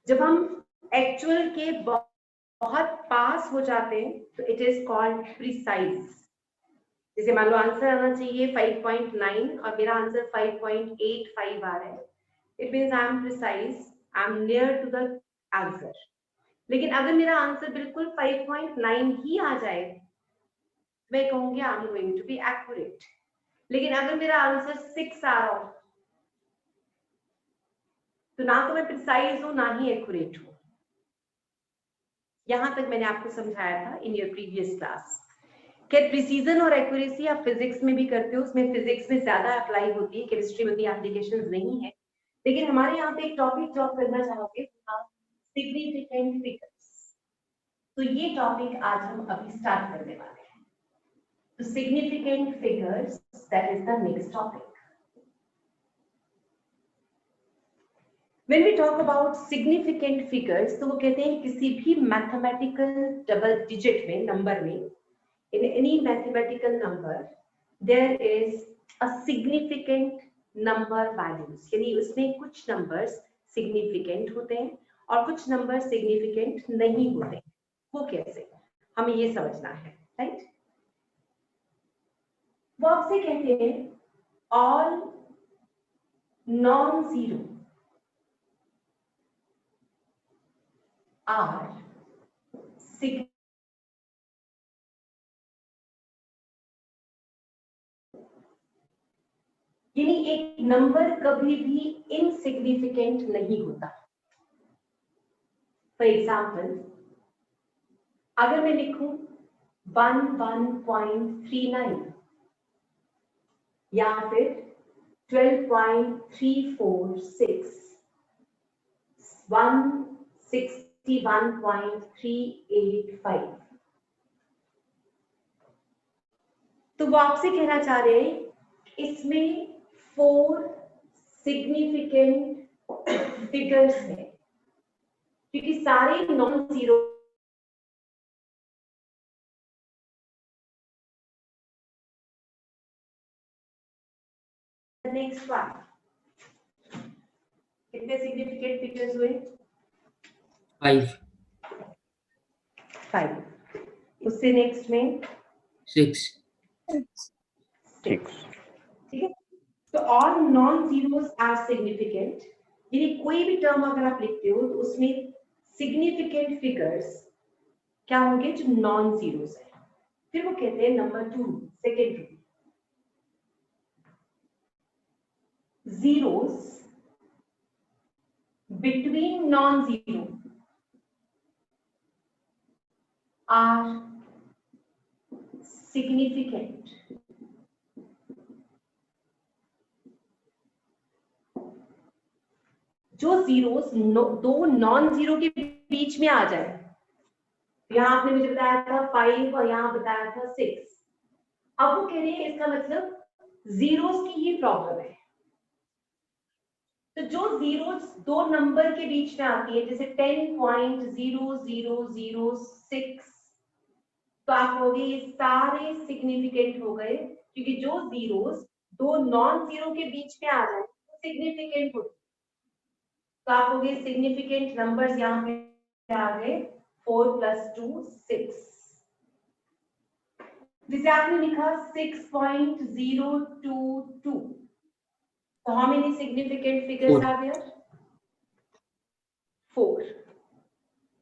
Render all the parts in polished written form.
जब हम एक्चुअल के बहुत पास हो जाते हैं तो इट इज कॉल्ड प्रिसाइज। जैसे मान लो आंसर आना चाहिए 5.9 और मेरा आंसर 5.85 आ रहा है, it means I am precise, I am near to the answer. लेकिन अगर मेरा आंसर बिल्कुल 5.9 ही आ जाए, मैं कहूंगी I am going to be accurate. लेकिन अगर मेरा आंसर 6 आ रहा हो तो ना तो मैं प्रिसाइज हूं ना ही एक्यूरेट हूं। यहां तक मैंने आपको समझाया था इन योर प्रीवियस क्लास। क्या प्रिसीजन और एक्यूरेसी आप फिजिक्स में भी करते हो, उसमें फिजिक्स में ज्यादा अप्लाई होती है, केमिस्ट्री में उतनी एप्लीकेशंस नहीं है। लेकिन हमारे यहाँ पे एक टॉपिक जो आप करना चाहोगे सिग्निफिकेंट फिगर्स, तो ये टॉपिक आज हम अभी स्टार्ट करने वाले हैं। तो significant figures, that is the next topic. When we talk about significant figures, तो वो कहते हैं किसी भी मैथमेटिकल डबल डिजिट में, नंबर में, in any mathematical number there is a significant number values, यानी उसमें कुछ नंबर्स सिग्निफिकेंट होते हैं और कुछ नंबर सिग्निफिकेंट नहीं होते। वो कैसे, हमें ये समझना है, राइट। वो आपसे कहते हैं all non zero are significant, यानी एक नंबर कभी भी इनसिग्निफिकेंट नहीं होता। फॉर एग्जाम्पल, अगर मैं लिखूं 11.39 या फिर 12.346, 161.385, तो वो आपसे कहना चाह रहे हैं इसमें 4 सिग्निफिकेंट फिगर्स हैं, क्योंकि सारे नॉन जीरो। नेक्स्ट वन, कितने सिग्निफिकेंट फिगर्स हुए? 5। उससे नेक्स्ट में 6। ठीक है। तो all non zeros are significant, यानी कोई भी टर्म अगर आप लिखते हो तो उसमें सिग्निफिकेंट फिगर्स क्या होंगे? जो नॉन जीरोस है। फिर वो कहते हैं number 2, second rule, zeros between non-zero are significant. जो जीरोस दो नॉन जीरो के बीच में आ जाए, यहां आपने मुझे बताया था 5 और यहां बताया था 6, अब वो कह रहे हैं इसका मतलब जीरोस की ही प्रॉब्लम है। तो जो जीरोस दो नंबर के बीच में आती है, जैसे 10.0006, तो आप कहोगे ये सारे सिग्निफिकेंट हो गए, क्योंकि जो जीरोस दो नॉन जीरो के बीच में आ जाए तो सिग्निफिकेंट होते। तो आप कहोगे सिग्निफिकेंट नंबर्स यहाँ पे आ गए 4 + 2 6। जिसे आपने लिखा 6.022, तो how many significant figures are there? 4।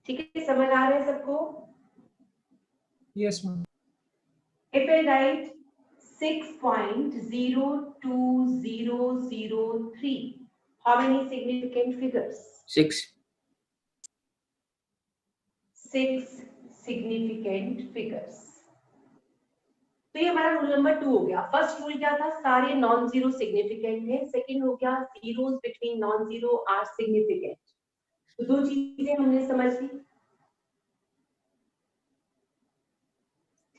ठीक है, समझ आ रहा है सबको? Yes, ma'am. If I write 6.02003, how many significant figures? 6. 6 significant figures. तो ये हमारा रूल नंबर 2 हो गया। फर्स्ट रूल क्या था? सारे नॉन जीरो सिग्निफिकेंट है। सेकंड हो गया zeros between non zero are significant. तो दो चीजें हमने समझ ली,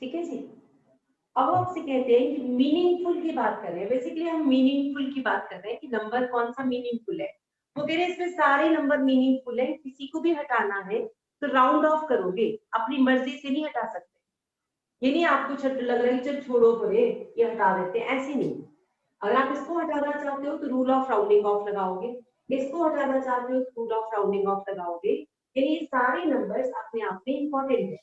ठीक है जी। अब आपसे कहते हैं कि मीनिंगफुल की बात कर रहे हैं। बेसिकली हम मीनिंगफुल की बात कर रहे हैं कि नंबर कौन सा मीनिंगफुल है। वो कह रहे हैं इसमें सारे नंबर मीनिंगफुल है, किसी को भी हटाना है तो राउंड ऑफ करोगे, अपनी मर्जी से नहीं हटा सकते। ये नहीं आपको छट लग रहा है चल छोड़ो परे ये हटा देते हैं, ऐसे नहीं। अगर आप इसको हटाना चाहते हो तो रूल ऑफ राउंडिंग ऑफ लगाओगे। इसको हटाना चाहते हो, रूट ऑफ राउंडिंग ऑफ लगाओगे। यानी ये सारे नंबर्स अपने आप में इंपॉर्टेंट है,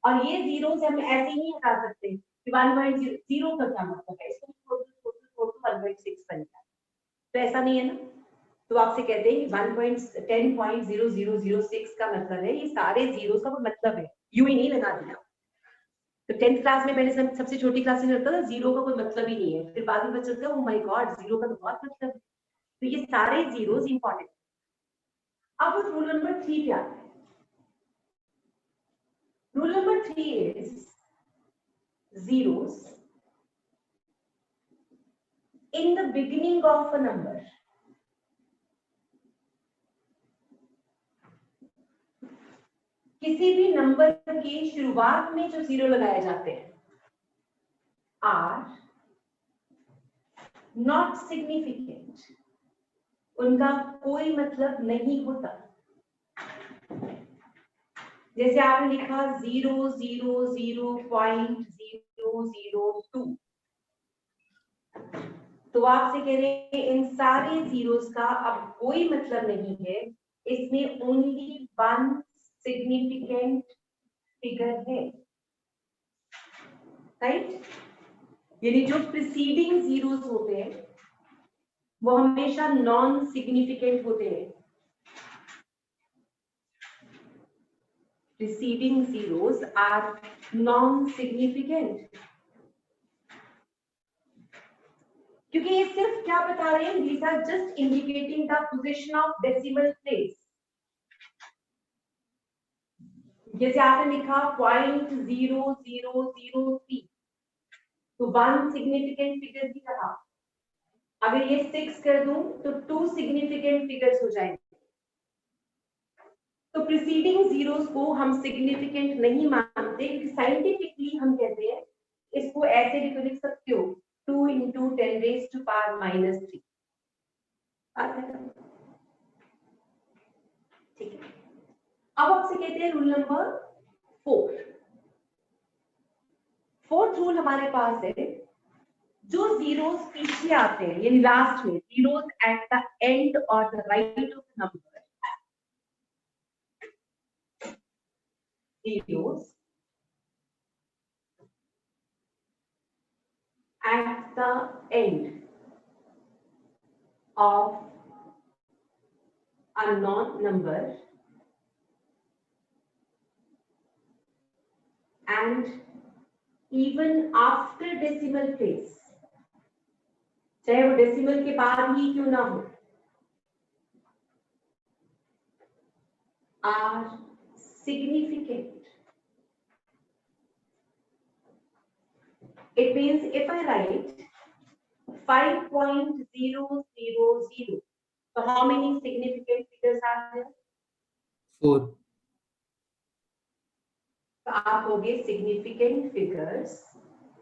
और ये जीरोस हम ऐसे ही हटा सकते हैं कि 1.0 का क्या मतलब है, इसको छोड़ दो 1.6 बन जाए, तो ऐसा नहीं है ना। तो आपसे कहते हैं कि 1.10.0006 का मतलब है, ये सारे जीरोस का मतलब है, यूं ही नहीं लगा दिया। तो 10th क्लास में मैंने सबसे छोटी क्लास में लगता था जीरो का कोई मतलब ही नहीं है, फिर बाद में पता चलता है ओ माय गॉड जीरो का तो बहुत मतलब है। तो ये सारे जीरोस इंपॉर्टेंट। अब रूल नंबर 3 क्या है? Rule number 3 is zeros in the beginning of a number किसी भी नंबर की शुरुआत में जो जीरो लगाए जाते हैं आर नॉट सिग्निफिकेंट, उनका कोई मतलब नहीं होता। जैसे आपने लिखा 0.002, तो आपसे कह रहे हैं इन सारे जीरोस का अब कोई मतलब नहीं है, इसमें ओनली वन सिग्निफिकेंट फिगर है, राइट। यानी जो प्रीसीडिंग जीरोस होते हैं वो हमेशा नॉन सिग्निफिकेंट होते हैं। Preceding zeros are non significant, क्योंकि ये सिर्फ क्या बता रहे हैं, these are just indicating the position of decimal place। जैसे आपने लिखा 0.0003, तो वन सिग्निफिकेंट फिगर भी रहा। अगर ये 6 कर दूं तो 2 सिग्निफिकेंट फिगर्स हो जाएंगे। तो प्रीसीडिंग जीरोस को हम सिग्निफिकेंट नहीं मानते, क्योंकि साइंटिफिकली हम कहते हैं इसको ऐसे भी तो लिख सकते हो 2 × 10⁻³ आता है, ठीक है। अब आपसे कहते हैं रूल नंबर 4। फोर्थ रूल हमारे पास है, जो जीरोस पीछे आते हैं यानी लास्ट में, जीरोस एट द एंड और the right of number, zeros at the end of a non-number and even after decimal place, चाहे वो डेसिमल के बाद ही क्यों ना हो, are significant। It means if I write 5.000, so how many significant figures are there? 4. तो आप होगे significant figures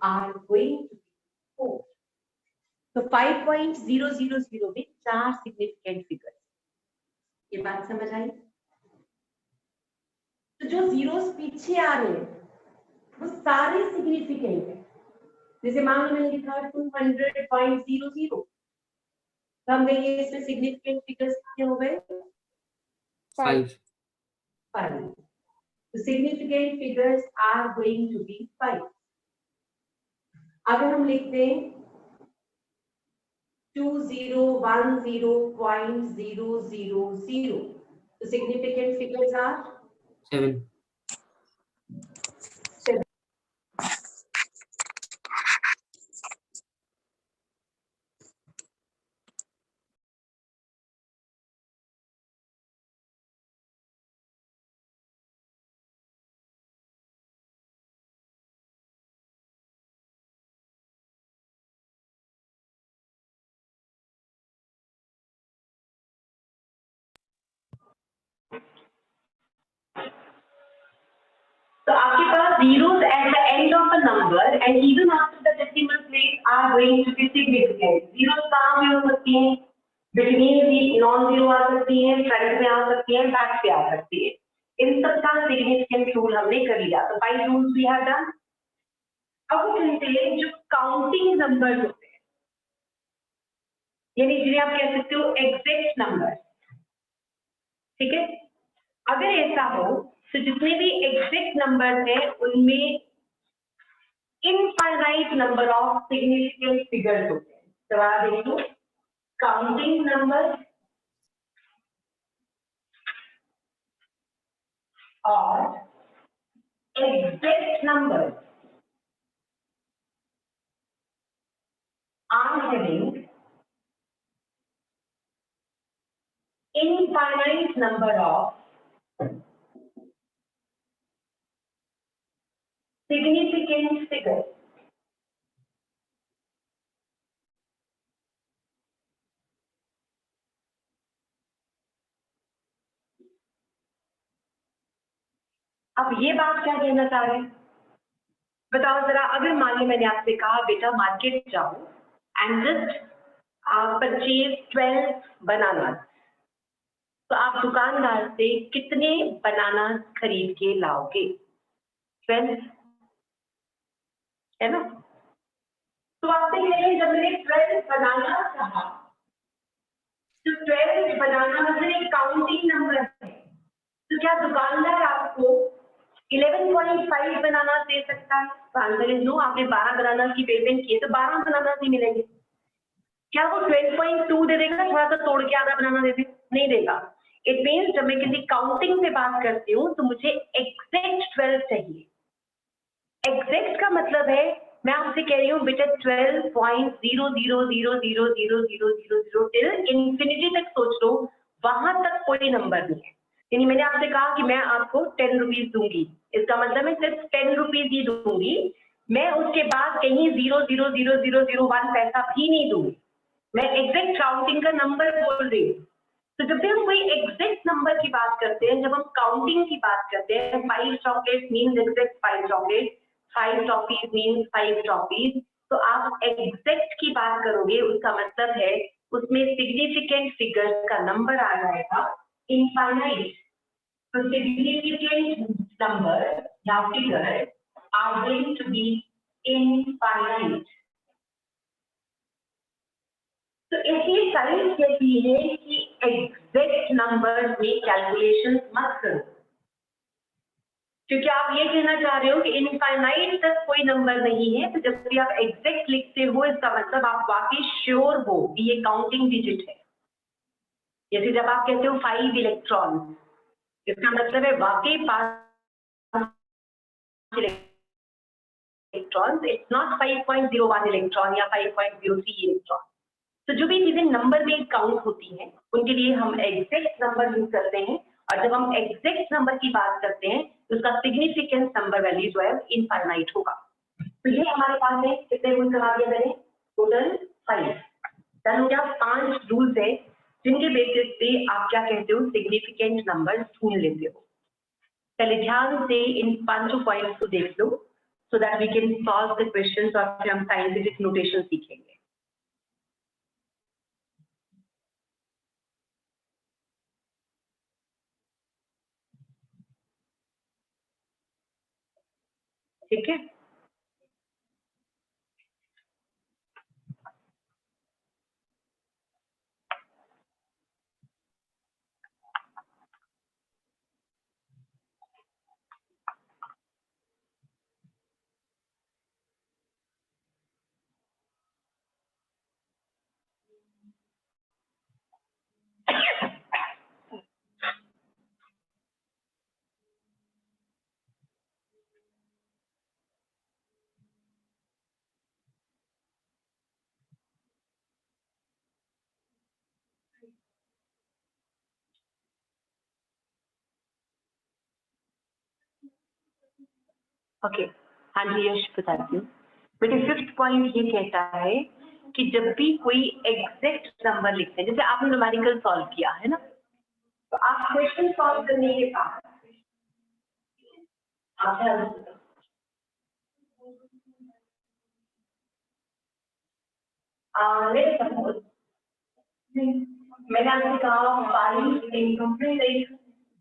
are going to be 4। तो 5.000 में 4 significant figures, ये बात समझ आई। तो जो जीरोस पीछे आ रहे हैं वो सारे सिग्निफिकेंट है। जैसे मान लो मैंने लिखा 200.00, तो हम कहेंगे इसमें सिग्निफिकेंट फिगर्स कितने हो गए? 5. 5। तो significant figures are going to be 5। अगर हम लिखते हैं 2010.000, तो सिग्निफिकेंट फिगर्स आर 7. 7। तो आपके पास zeros at the end of a number and even after the decimal place are going to be significant। zeros कहाँ पे हो सकती हैं? between the non zero आ सकती हैं, front में आ सकती हैं, back पे आ सकती है। इन सब का significant rule हमने कर लिया। तो 5 rules we have done। अब कहते हैं जो काउंटिंग नंबर्स होते हैं, यानी जिन्हें आप कह सकते हो एग्जैक्ट नंबर, ठीक है। अगर ऐसा हो तो जितने भी एग्जैक्ट नंबर हैं उनमें infinite number of significant figures होते हैं। सवाल देखो, काउंटिंग नंबर और exact numbers are having infinite number of significant figures. अब ये बात क्या कहना चाह रहे हैं, बताओ जरा। अगर मान लो मैंने आपसे कहा बेटा मार्केट जाओ एंड जस्ट परचेज 12 बनाना, तो आप दुकानदार से कितने बनाना खरीद के लाओगे? 12, है ना। तो आपसे कह रहे हैं जब मैंने 12 बनाना चाहा, तो 12 बनाना मतलब एक काउंटिंग नंबर है, तो क्या दुकानदार आपको 11.5 बनाना दे सकता है? तो आंसर इज नो। आपने 12 बनाना की पेमेंट की तो 12 बनाना ही मिलेंगे। क्या वो 12.2 दे देगा, थोड़ा सा तोड़ के आधा बनाना दे दे? नहीं देगा। इट मीन्स जब मैं किसी काउंटिंग से बात करती हूँ तो मुझे एग्जैक्ट 12 चाहिए। एग्जैक्ट का मतलब है मैं आपसे कह रही हूँ बेटा 12.00000000 टिल इंफिनिटी तक सोच लो, वहां तक कोई नंबर नहीं है। यानी मैंने आपसे कहा कि मैं आपको 10 रुपीज दूंगी, इसका मतलब मैं सिर्फ 10 रुपीज ही दूंगी, मैं उसके बाद कहीं 0.00001 पैसा भी नहीं दूंगी। मैं एग्जैक्ट काउंटिंग का नंबर बोल रही हूँ। तो जब भी हम कोई एग्जैक्ट नंबर की बात करते हैं, जब हम काउंटिंग की बात करते हैं, 5 chocolate means exact 5 chocolate, 5 toffees means 5 toffees, तो आप एग्जैक्ट की बात करोगे उसका मतलब है उसमें सिग्निफिकेंट फिगर्स का नंबर आ जाएगा इनफाइनाइट। तो सिग्निफिकेंट नंबर या figure are going to be infinite. तो इसलिए साइंस कहती है कि एग्जैक्ट नंबर में कैलकुलेशन मत करो, क्योंकि आप ये कहना चाह रहे हो कि इनफाइनाइट तक कोई नंबर नहीं है। तो जब भी आप एग्जैक्ट लिखते हो इसका मतलब आप वाकई श्योर हो कि ये काउंटिंग डिजिट है। जैसे जब आप कहते हो 5 इलेक्ट्रॉन, इसका मतलब है वाकई 5 इलेक्ट्रॉन, इट्स नॉट 5.01 इलेक्ट्रॉन या 5.03 इलेक्ट्रॉन। तो जो भी चीजें नंबर में काउंट होती हैं उनके लिए हम एग्जैक्ट नंबर यूज करते हैं, और जब हम एग्जैक्ट नंबर की बात करते हैं तो उसका सिग्निफिकेंस नंबर वैल्यू जो है इनफाइनाइट होगा। तो ये हमारे पास है, कितने रूल करा दिया मैंने? टोटल 5। डन। क्या 5 रूल्स है जिनके बेसिस पे आप क्या कहते हो सिग्निफिकेंट नंबर ढूंढ लेते हो। पहले ध्यान से इन 5 पॉइंट्स को देख लो so that we can solve the questions, और फिर हम साइंटिफिक नोटेशन सीखेंगे। ठीक है। ओके, हाँ जी यश बताती हूँ। बेटे 5th पॉइंट ये कहता है कि जब भी कोई एग्जैक्ट नंबर लिखते हैं, जैसे आपने न्यूमेरिकल सॉल्व किया है ना, तो आप क्वेश्चन सॉल्व करने के बाद सपोज मैंने आपसे कहा 5 into 6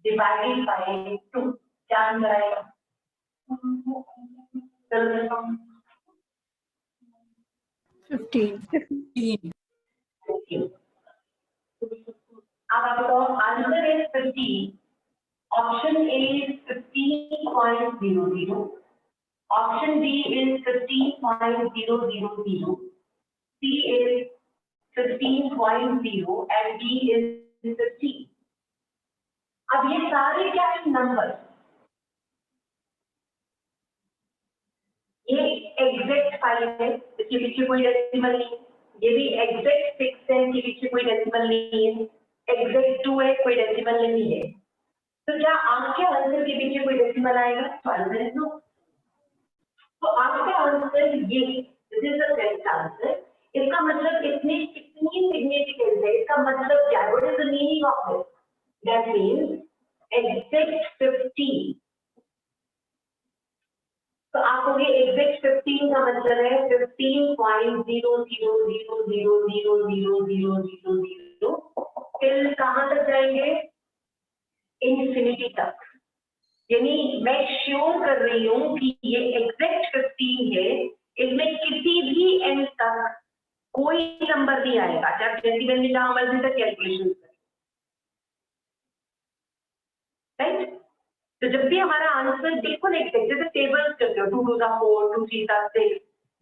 डिवाइडेड बाय 2 क्या आंसर आएगा? चलो 15. 15. अब आप बताओ answer is 15. Option A is 15.00. Option B is 15.000. C is 15.0 and D is 15. अब ये सारे क्या है नंबर, ये एग्जैक्ट 5 है, इसके पीछे कोई डेसिमल नहीं है. ये भी एग्जैक्ट 6 है, इसके पीछे कोई डेसिमल नहीं है. एग्जैक्ट 2 है, कोई डेसिमल नहीं है. तो क्या आपके आंसर के पीछे कोई डेसिमल आएगा? तो आंसर है नो. तो आपका आंसर ये, this is the correct answer. इसका मतलब इतनी कितनी सिग्निफिकेंस है, इसका मतलब क्या है? What is the meaning of it? That means exact 15. तो आप कहोगे एग्जैक्ट 15 का मतलब है 15.00000000 टिल कहां तक जाएंगे? इंफिनिटी तक. यानी मैं श्योर कर रही हूं कि ये एग्जैक्ट 15 है, इसमें किसी भी एंड तक कोई नंबर नहीं आएगा. चाहे डेसिमल में जहां मर्जी तक कैलकुलेशन करें. राइट. तो जब भी हमारा आंसर बिल्कुल एग्जैक्ट, जैसे टेबल्स करते हो 2 2 4 2 3 6,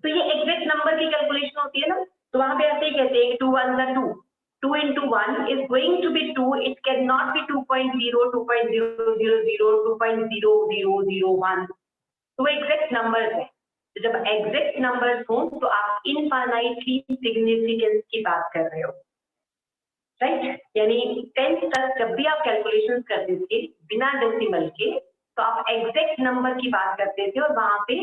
तो ये एग्जैक्ट नंबर की कैलकुलेशन होती है ना. तो वहां पे ऐसे ही कहते हैं कि 2 1 2, 2 into 1 is going to be 2. It cannot be 2.0, 2.000, 2.0001. तो एग्जैक्ट नंबर्स है. तो जब एग्जैक्ट नंबर्स हो तो आप इनफाइनाइटली सिग्निफिकेंस की बात कर रहे हो. राइट. यानी 10 तक जब भी आप कैलकुलेशन करते थे बिना डेसिमल के, तो आप एग्जैक्ट नंबर की बात करते थे और वहां पे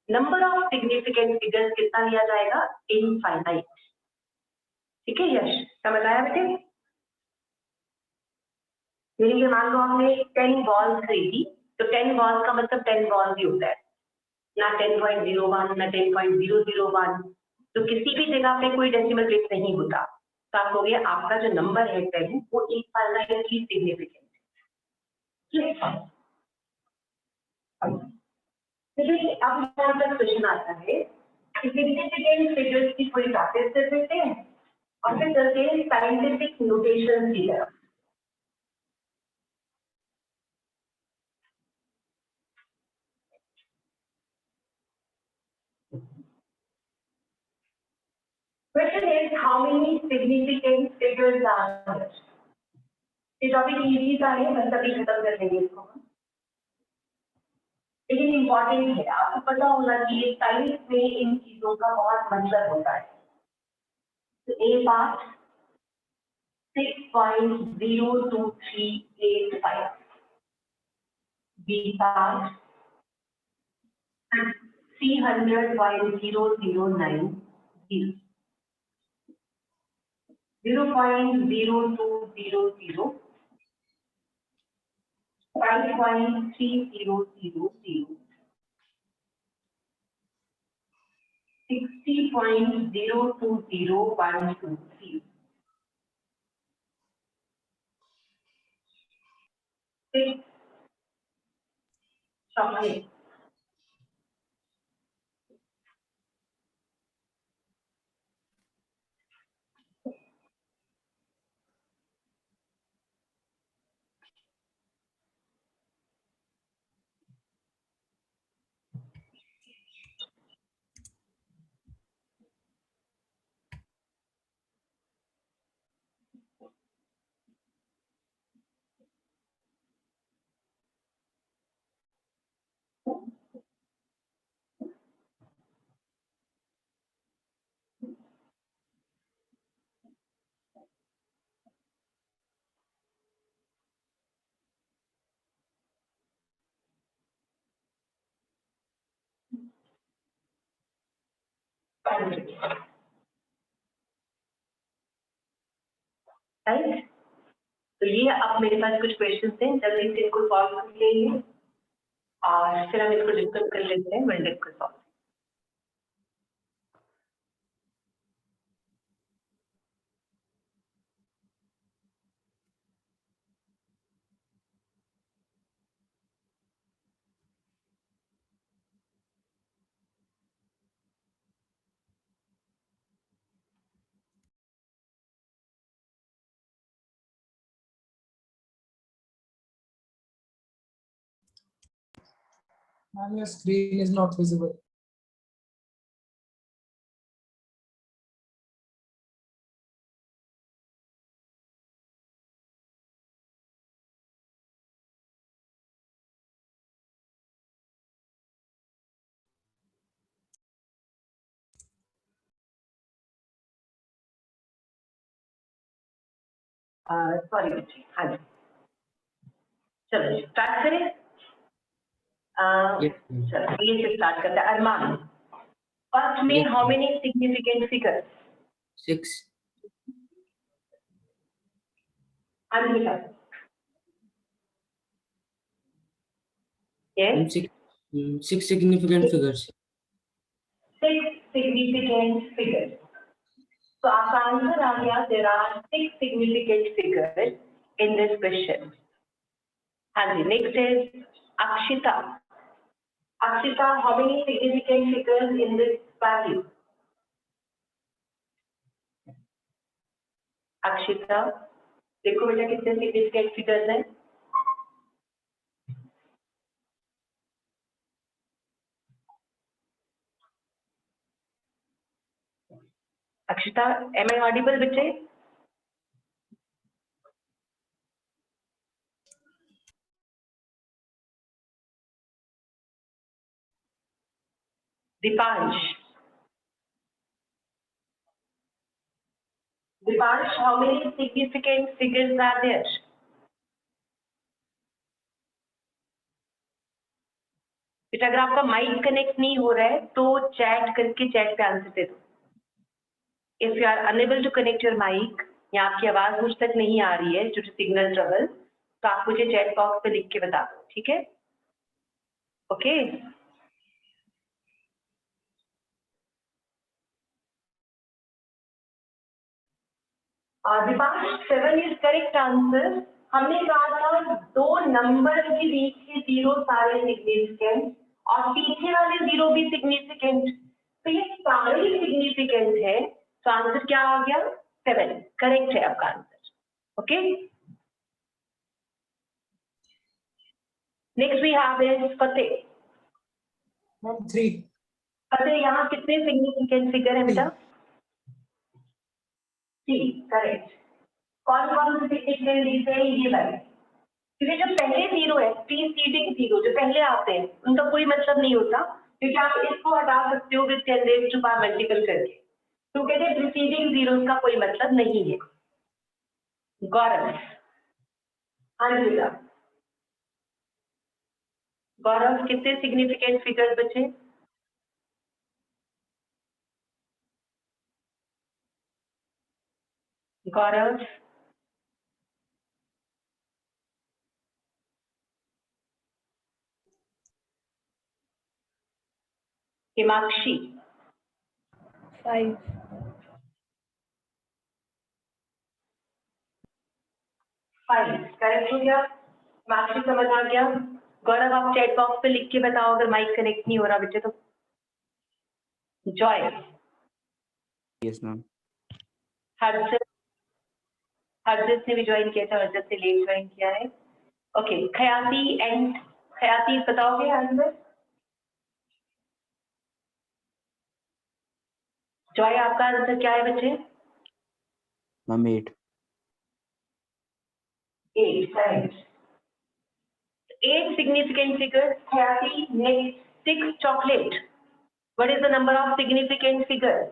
नंबर ऑफ सिग्निफिकेंट फिगर्स कितना लिया जाएगा? इनफाइनाइट. ठीक है यश, समझ आया बेटे? यानी कि मान लो आपने 10 बॉल्स खरीदी, तो 10 बॉल्स का मतलब 10 बॉल्स ही होता है, ना 10.01 ना 10.001. तो किसी भी जगह पे कोई डेसिमल प्लेस नहीं होता. तो आप कहोगे आपका जो नंबर है 10 वो इनफाइनाइटली सिग्निफिकेंट है. देखिए अब यहाँ तक क्वेश्चन आता है कि सिग्निफिकेंट फिगर्स की पूरी प्रैक्टिस कर देते हैं और फिर चलते हैं साइंटिफिक नोटेशन की तरफ. Question is how many significant figures are there? ये टॉपिक इजी सा है, बस अभी खत्म कर लेंगे इसको. लेकिन इम्पोर्टेंट है, आपको पता होना चाहिए साइंस में इन चीजों का बहुत मतलब होता है. तो A part 6.02385, B part 300.009, 0.0200, 5.3000, 60.020123, 6 chocolate. Right. तो ये अब मेरे पास कुछ क्वेश्चन हैं, जल्दी से इनको सॉल्व कर लेंगे और फिर हम इसको डिस्कस कर लेते हैं. Well discuss. Ma'am, your screen is not visible. Sorry बच्चे, हाँ जी, चलो स्टार्ट करें। Yes, ma'am. चलो ये से स्टार्ट करते हैं। अरमान, फर्स्ट में Yes, how ma'am. Many significant figures? 6. अनमिला, yes, 6 significant figures. 6 significant figures. तो आपका आंसर आ गया, there are 6 significant figures in this question. हाँ जी, next is Akshita. Akshita, how many significant figures in this value? Akshita, देखो बेटा कितने significant figures हैं। Akshita, M I audible बच्चे? Deepansh, Deepansh, how many significant figures are there? बेटा अगर आपका माइक कनेक्ट नहीं हो रहा है तो चैट करके चैट पे आंसर दे दो। If you are unable to connect your mic या आपकी आवाज मुझ तक नहीं आ रही है ड्यू टू सिग्नल ट्रबल, तो आप मुझे चैट बॉक्स पे लिख के बता दो, ठीक है? Okay, Deepansh 7 is correct answer. हमने कहा था दो नंबर के बीच के जीरो सारे सिग्निफिकेंट और पीछे वाले जीरो भी सिग्निफिकेंट, तो ये सारे सिग्निफिकेंट है, तो आंसर क्या आ गया? 7 करेक्ट है आपका answer. Okay, next we have is Fateh. Ma'am, 3. Fateh, यहाँ कितने सिग्निफिकेंट फिगर है बेटा? 3 करेक्ट। कौन कौन से सिग्निफिकेंट है ये बताइए। क्योंकि जो पहले जीरो है, प्रीसीडिंग जीरो जो पहले आते हैं उनका कोई मतलब नहीं होता, क्योंकि आप इसको हटा सकते हो with 10 raise to power multiple करके, तो कहते हैं प्रीसीडिंग जीरो का कोई मतलब नहीं है। गौरव, हाँ जी बेटा, गौरव कितने सिग्निफिकेंट फिगर्स बचे? गौरव, हिमाक्षी, 5. 5 करेक्ट हो गया। हिमाक्षी समझ आ गया। गौरव आप चैट बॉक्स पे लिख के बताओ अगर माइक कनेक्ट नहीं हो रहा बेटे तो। Joy, Yes, ma'am. Harshad, Harshad ने भी ज्वाइन किया था, हर्षद से लेट ज्वाइन किया है। ओके, खयाती एंड खयाती बताओगे आंसर? जॉय आपका आंसर क्या है बच्चे? Ma'am, 8. 8 correct. 8 significant figures. खयाती, next 6 chocolate. What is the number of significant figures?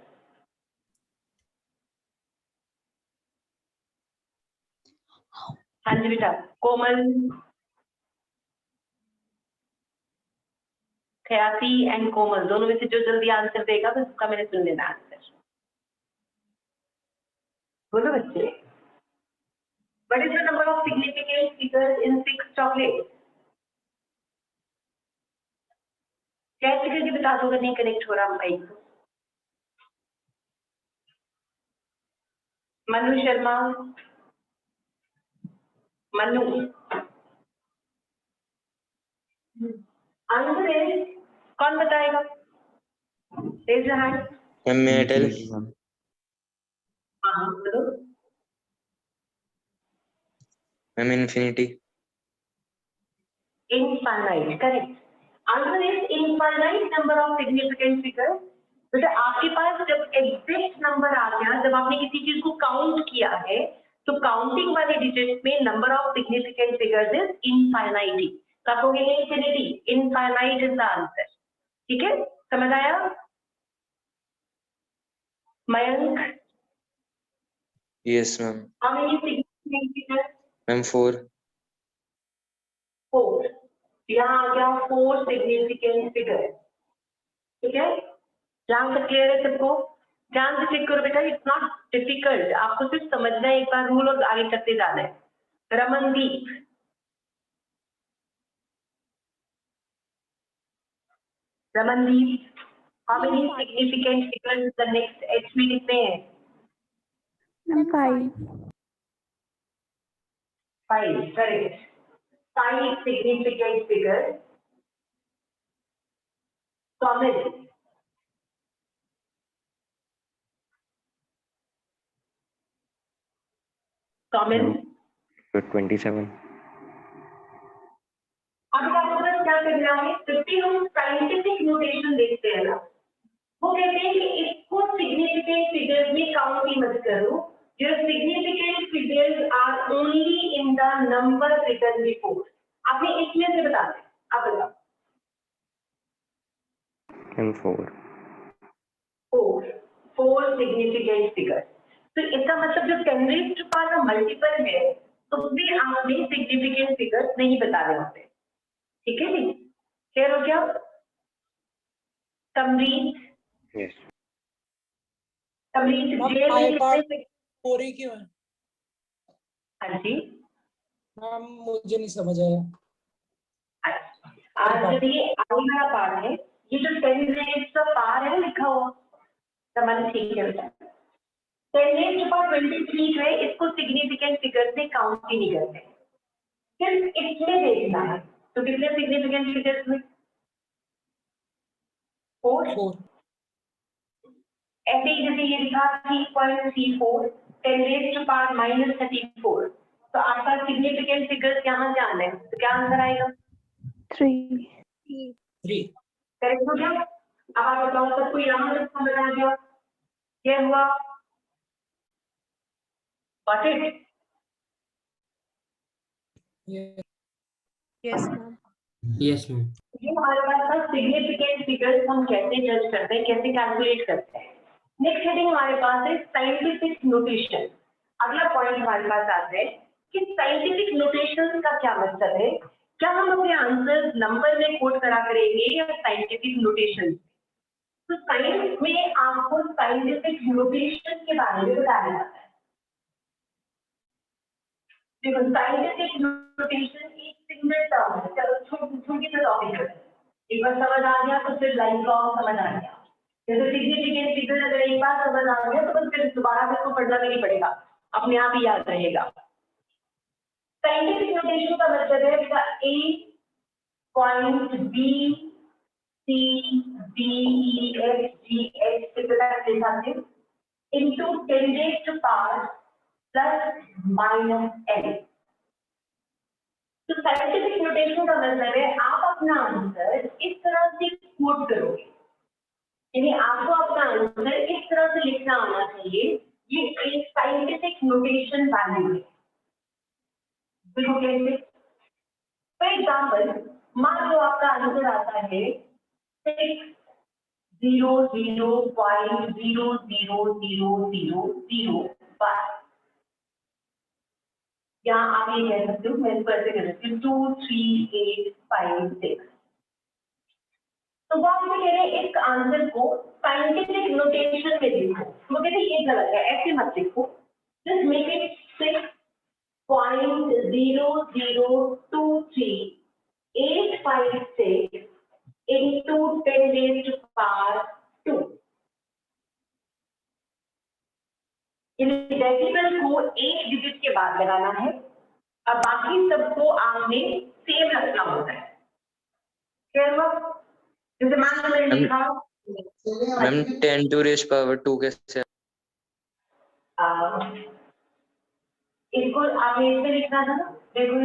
हाँ जी बेटा, कोमल, खयाती एंड कोमल दोनों में से जो जल्दी आंसर देगा बस उसका मैंने सुन लेना आंसर। बोलो बच्चे, what is the number of significant figures in 6 chocolates? कैसे करके बता दो अगर नहीं कनेक्ट हो रहा माइक तो। मनु शर्मा, मनु, आंसर है कौन बताएगा? Raise your hand. मेटल। हाँ बोलो। Ma'am infinity. Infinite correct. Answer is infinite number of significant figures. बेटा आपके पास जब एग्जैक्ट नंबर आ गया, जब आपने किसी चीज को काउंट किया है, तो काउंटिंग वाले डिजिट में number of significant figures is infinity. तो आप कहोगे infinity, infinite is the answer. ठीक है, समझ आया Mayank? Yes, ma'am. How many significant figures? Ma'am, 4. 4। यहाँ आ गया 4 सिग्निफिकेंट फिगर। ठीक है, यहाँ तक क्लियर है सबको? ध्यान से चेक करो बेटा, इट्स नॉट डिफिकल्ट, आपको सिर्फ समझना है एक बार रूल और आगे करते जाना है। Ramandeep, Ramandeep, how many significant figures the next H में कितने हैं? 5. 5, correct. 5 significant figures. Common, common. So 27. अब आपको बस क्या करना है, जब भी हम साइंटिफिक नोटेशन देखते हैं ना, वो कहते हैं कि इसको सिग्निफिकेंट फिगर्स में काउंट ही मत करो। Your significant figures are only in the number written before. आपने इसमें से बता दें, आप बताओ। And 4. 4 significant figures. तो इसका मतलब जो 10 रेज़्ड टू पावर का मल्टीपल है, उसमें आपने सिग्निफिकेंट फिगर्स नहीं बताने होते। ठीक है जी, क्लियर हो गया? तमरीन, Yes. तमरीन मैम, जे में I part कितने? 4 ही क्यों है? हाँ जी, मैम मुझे नहीं समझ आया। आज जब ये आगे वाला पार्ट है, ये जो 10 रेज़्ड का पार है लिखा हुआ, समझ ठीक है बेटा? 10 रेज़्ड टू पावर 23 है, इसको सिग्निफिकेंट फिगर से काउंट ही नहीं करते, सिर्फ इसमें देखना है। तो कितने सिग्निफिकेंट फिगर्स में? 4। 4। ऐसे ही जैसे ये लिखा 3.34, 10 रेज़्ड टू पावर -34, तो आपका सिग्निफिकेंट फिगर्स यहाँ से आना है, तो क्या आंसर आएगा? 3. 3। करेक्ट हो गया? अब आप बताओ, सबको यहाँ तक समझ आ गया? क्या हुआ? Got it? Yes, ma'am. Yes, ma'am. ये हमारे पास था सिग्निफिकेंट फिगर्स हम कैसे जज करते हैं, कैसे कैलकुलेट करते हैं। नेक्स्ट हेडिंग हमारे पास है साइंटिफिक नोटेशन। अगला पॉइंट हमारे पास आता है कि साइंटिफिक नोटेशन का क्या मतलब है। क्या हम अपने आंसर नंबर में कोड करा करेंगे या साइंटिफिक नोटेशन? तो साइंस में आपको साइंटिफिक नोटेशन के बारे में बताया जाता है। देखो, साइंटिफिक नोटेशन एक सिंगल टर्म है। चलो छोटी सा टॉपिक है, एक बार समझ आ गया तो फिर लाइन का समझ आ गया। जैसे सिग्निफिकेंट फिगर अगर एक बार समझ आ गया तो फिर दोबारा इसको पढ़ना नहीं पड़ेगा, अपने आप ही याद रहेगा। साइंटिफिक नोटेशन का मतलब है बेटा A point B C D E F G H के तक लिखा है into 10 raised to power +-n। तो साइंटिफिक नोटेशन का मतलब है आप अपना आंसर इस तरह से कोड करोगे, यानी आपको अपना आंसर इस तरह से लिखना आना चाहिए। ये एक साइंटिफिक नोटेशन वैल्यू है। देखो कैसे? फॉर एग्जांपल, मान लो आपका आंसर आता है 600.0000005। या आप ये कह सकते हो, मैं इसको ऐसे कर सकती हूँ 23856। तो वो आपसे कह रहे हैं इस आंसर को साइंटिफिक नोटेशन में लिखो। तो कहते हैं ये गलत है, ऐसे मत लिखो, just make it 6.0023856 into 10 raised to power 2। Decimal को एक डिजिट के बाद लगाना है, अब बाकी सबको आपने सेम रखना होता है। क्या हुआ? जैसे मान लो मैंने लिखा मैम 10 to raised power 2 कैसे? इसको आपने इसमें लिखना था ना, देखो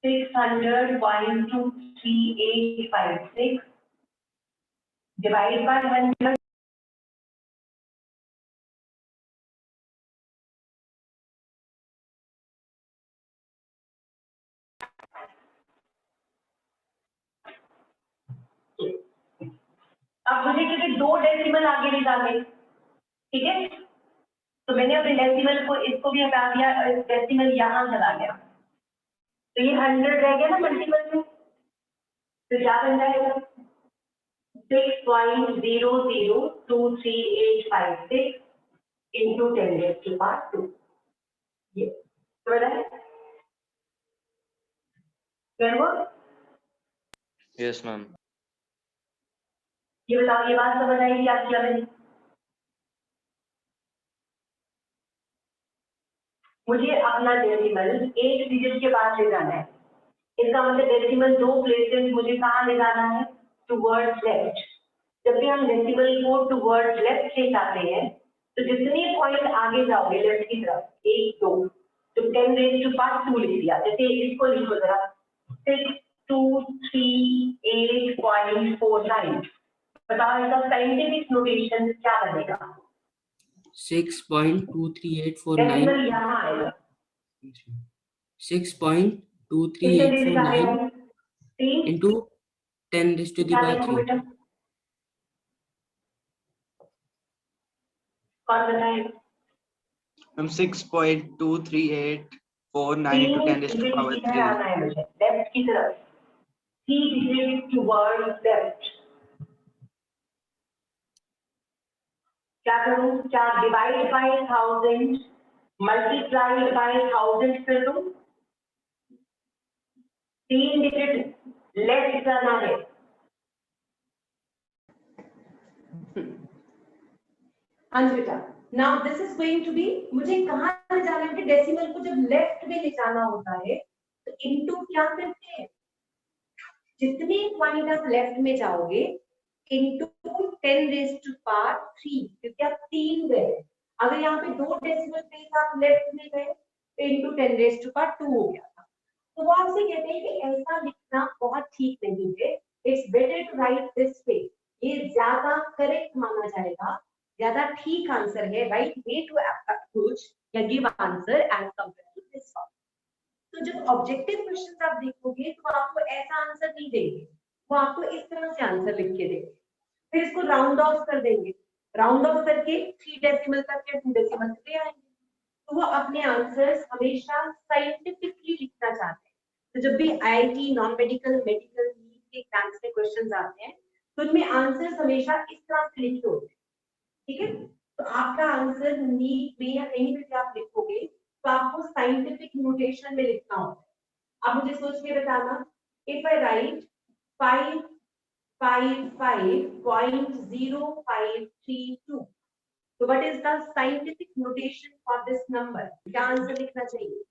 600.2386 divided by 100. अब मुझे क्योंकि 2 डेसिमल आगे निकालने, ठीक है, तो मैंने अपने डेसिमल को इसको भी हटा दिया और डेसिमल यहाँ चला गया, तो ये 100 रह गया ना मल्टीपल में, तो क्या बन जाएगा 6.002386 into 10⁻², ये समझ आया? Yes, ma'am. ये बताओ, ये बात समझ आई क्या किया मैंने? मुझे अपना डेसिमल 1 डिजिट के बाद ले जाना है, इसका मतलब डेसिमल 2 प्लेसेस मुझे कहाँ ले जाना है, टुवर्ड्स लेफ्ट। जब भी हम डेसिमल को टुवर्ड्स लेफ्ट ले जाते हैं तो जितने पॉइंट आगे जाओगे लेफ्ट की तरफ 1 2, तो 10⁻² लिख दिया। जैसे इसको लिखो जरा 6238449, बताओ इसका साइंटिफिक नोटेशन क्या बनेगा? 6.23849 डेसिमल यहाँ आएगा, 6.23849 into 10⁻³ कौन बताए? हम 6.23849 into 10⁻³ आना है मुझे लेफ्ट की तरफ, 3 डिजिट टुवर्ड्स लेफ्ट। क्या करूं? क्या डिवाइड बाय 1000 मल्टीप्लाई बाय 1000 कर दूं? 3 डिजिट लेफ्ट करना है। बेटा, now this is going to be, मुझे कहाँ ले जाना है? डेसिमल को जब लेफ्ट में ले जाना होता है तो इनटू क्या करते हैं, जितने पॉइंट आप लेफ्ट में जाओगे इनटू 10⁻³ क्योंकि आप 3 गए। अगर यहाँ पे 2 डेसिमल प्लेस आप लेफ्ट में गए तो इनटू 10⁻² हो गया था। तो वो आपसे कहते हैं कि ऐसा लिखना बहुत ठीक नहीं है, it's better to write this way, ये ज्यादा करेक्ट माना जाएगा, ज्यादा ठीक आंसर है, राइट वे टू अप्रोच या give answer as compare to this one. तो जब ऑब्जेक्टिव क्वेश्चंस आप देखोगे तो आपको ऐसा आंसर नहीं देंगे, वो आपको इस तरह से आंसर लिख के देंगे, फिर इसको राउंड ऑफ कर देंगे, राउंड ऑफ करके 3 डेसिमल तक या 2 डेसिमल तक ले आएंगे। तो वो अपने आंसर्स हमेशा साइंटिफिकली लिखना चाहते हैं। तो जब भी IIT, non medical, medical, NEET के एग्जाम्स में क्वेश्चंस आते हैं तो उनमें आंसर्स हमेशा इस तरह से लिखे होते हैं, ठीक है? तो आपका आंसर नीट में या कहीं भी आप लिखोगे तो आपको साइंटिफिक नोटेशन में लिखना होता है। अब मुझे सोच के बताना, if I right 555.0532, so what is the scientific notation for this number? क्या आंसर लिखना चाहिए?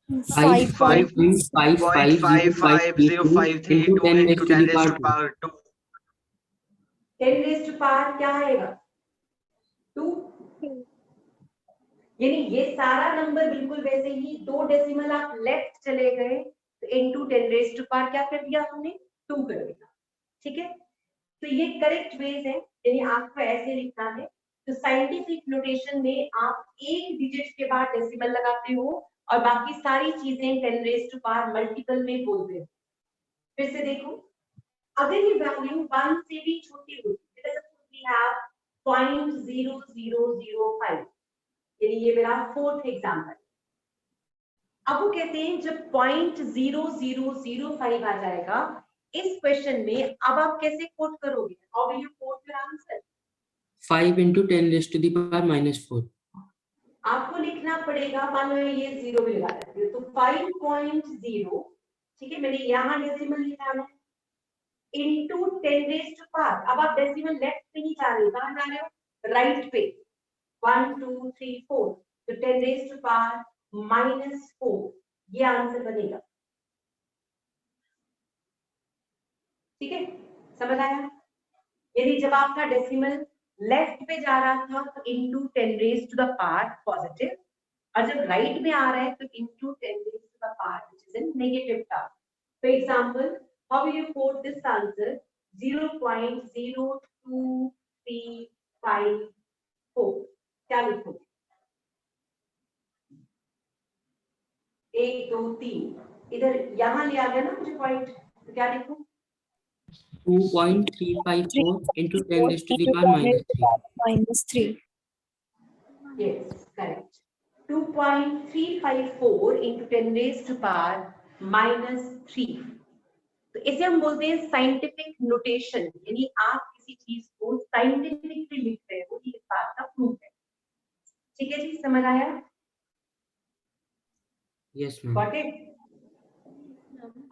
5.55053 into 10⁻²। 10⁻² क्या आएगा? 2। यानी ये सारा नंबर बिल्कुल वैसे ही 2 डेसिमल आप लेफ्ट चले गए तो इनटू 10⁻² क्या कर दिया हमने? 2 कर दिया, ठीक है? तो ये करेक्ट वेज है, यानी आपको ऐसे लिखना है। तो साइंटिफिक नोटेशन में आप 1 डिजिट के बाद डेसिमल लगाते हो और बाकी सारी चीजें 10⁻² मल्टीपल में बोलते हो। फिर से देखो, अगर ये वैल्यू 1 से भी छोटी होती है, जैसे वी हैव 0.0005, यानी ये मेरा 4th एग्जांपल। अब वो कहते हैं जब 0.0005 आ जाएगा इस क्वेश्चन में, अब आप कैसे कोट करोगे? How will you quote your answer? 5 into 10⁻⁻⁴। आपको लिखना पड़ेगा, मान लो ये 0 भी लगा देती हूँ तो 5.0, ठीक है, मैंने यहाँ डेसिमल निकाला इनटू 10⁻²। अब आप डेसिमल लेफ्ट पे नहीं जा रहे हो, कहाँ जा रहे हो? राइट पे। 1 2 3 4, तो 10⁻⁻⁴, ये आंसर बनेगा, ठीक है? समझ आया? यदि जब आपका डेसिमल लेफ्ट पे जा रहा था तो इनटू 10⁻² पॉजिटिव, और जब राइट में आ रहा है तो into 10⁻² which is in negative term. For example, how will you quote this answer? 0.02354. क्या लिखोगे? 1 2 3 इधर यहाँ लिया गया ना मुझे पॉइंट, तो क्या लिखूं? 2.354 into 10 raised to the power minus 3. minus 3. Yes, correct. 2.354 into 10 raised to power minus 3. तो इसे हम बोलते हैं साइंटिफिक नोटेशन, यानी आप किसी चीज को साइंटिफिकली लिख रहे हो, ये इस बात का प्रूफ है। ठीक है जी, समझ आया? Yes, ma'am. Got it?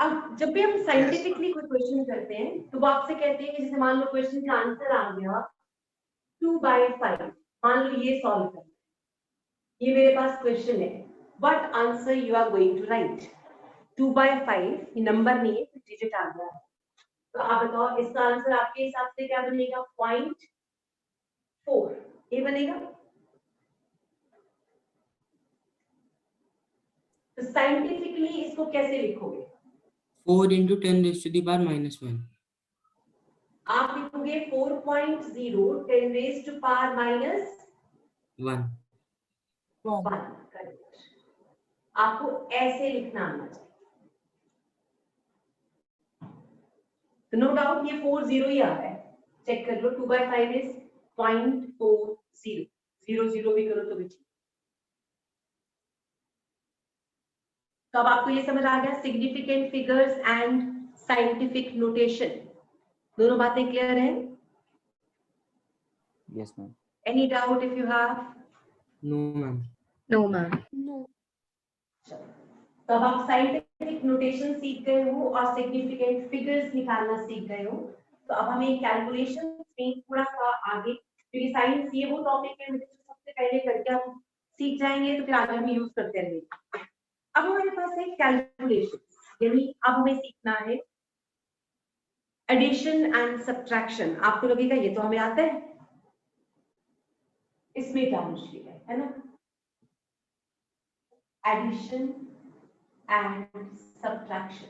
अब जब भी हम साइंटिफिकली कोई क्वेश्चन करते हैं तो वो आपसे कहते हैं कि जैसे मान लो क्वेश्चन का आंसर आ गया 2/5, मान लो ये सॉल्व करना, ये मेरे पास क्वेश्चन है, what answer you are going to write? 2/5 ये नंबर नहीं है, डिजिट आ गया है, तो आप बताओ इसका आंसर आपके हिसाब से क्या बनेगा? 0.4 ये बनेगा। तो साइंटिफिकली इसको कैसे लिखोगे? 4 into 10 raised to the power minus 1. आप लिखोगे 4.0 10 raised to power minus 1. 1, correct. आपको ऐसे लिखना आना चाहिए। तो नो डाउट ये 40 ही आ रहा है, चेक कर लो। 2/5 इज 0.40, 0 भी करो तो भी ठीक। तो अब आपको ये समझ आ गया significant figures and scientific notation, दोनों बातें क्लियर हैं? Yes, ma'am. Any doubt if you have? No, ma'am. No, ma'am. तो अब आप साइंटिफिक नोटेशन सीख गए हो और सिग्निफिकेंट फिगर्स निकालना सीख गए हो, तो अब हमें कैलकुलेशन में थोड़ा सा आगे, क्योंकि साइंस ये वो टॉपिक है जो सबसे पहले करके हम सीख जाएंगे तो फिर आगे हम यूज करते रहेंगे। अब हमारे पास है कैलकुलेशन, यानी अब हमें सीखना है एडिशन एंड सब्ट्रैक्शन। आपको लगेगा ये तो हमें आता है, इसमें क्या मुश्किल है ना? एडिशन एंड सब्ट्रैक्शन,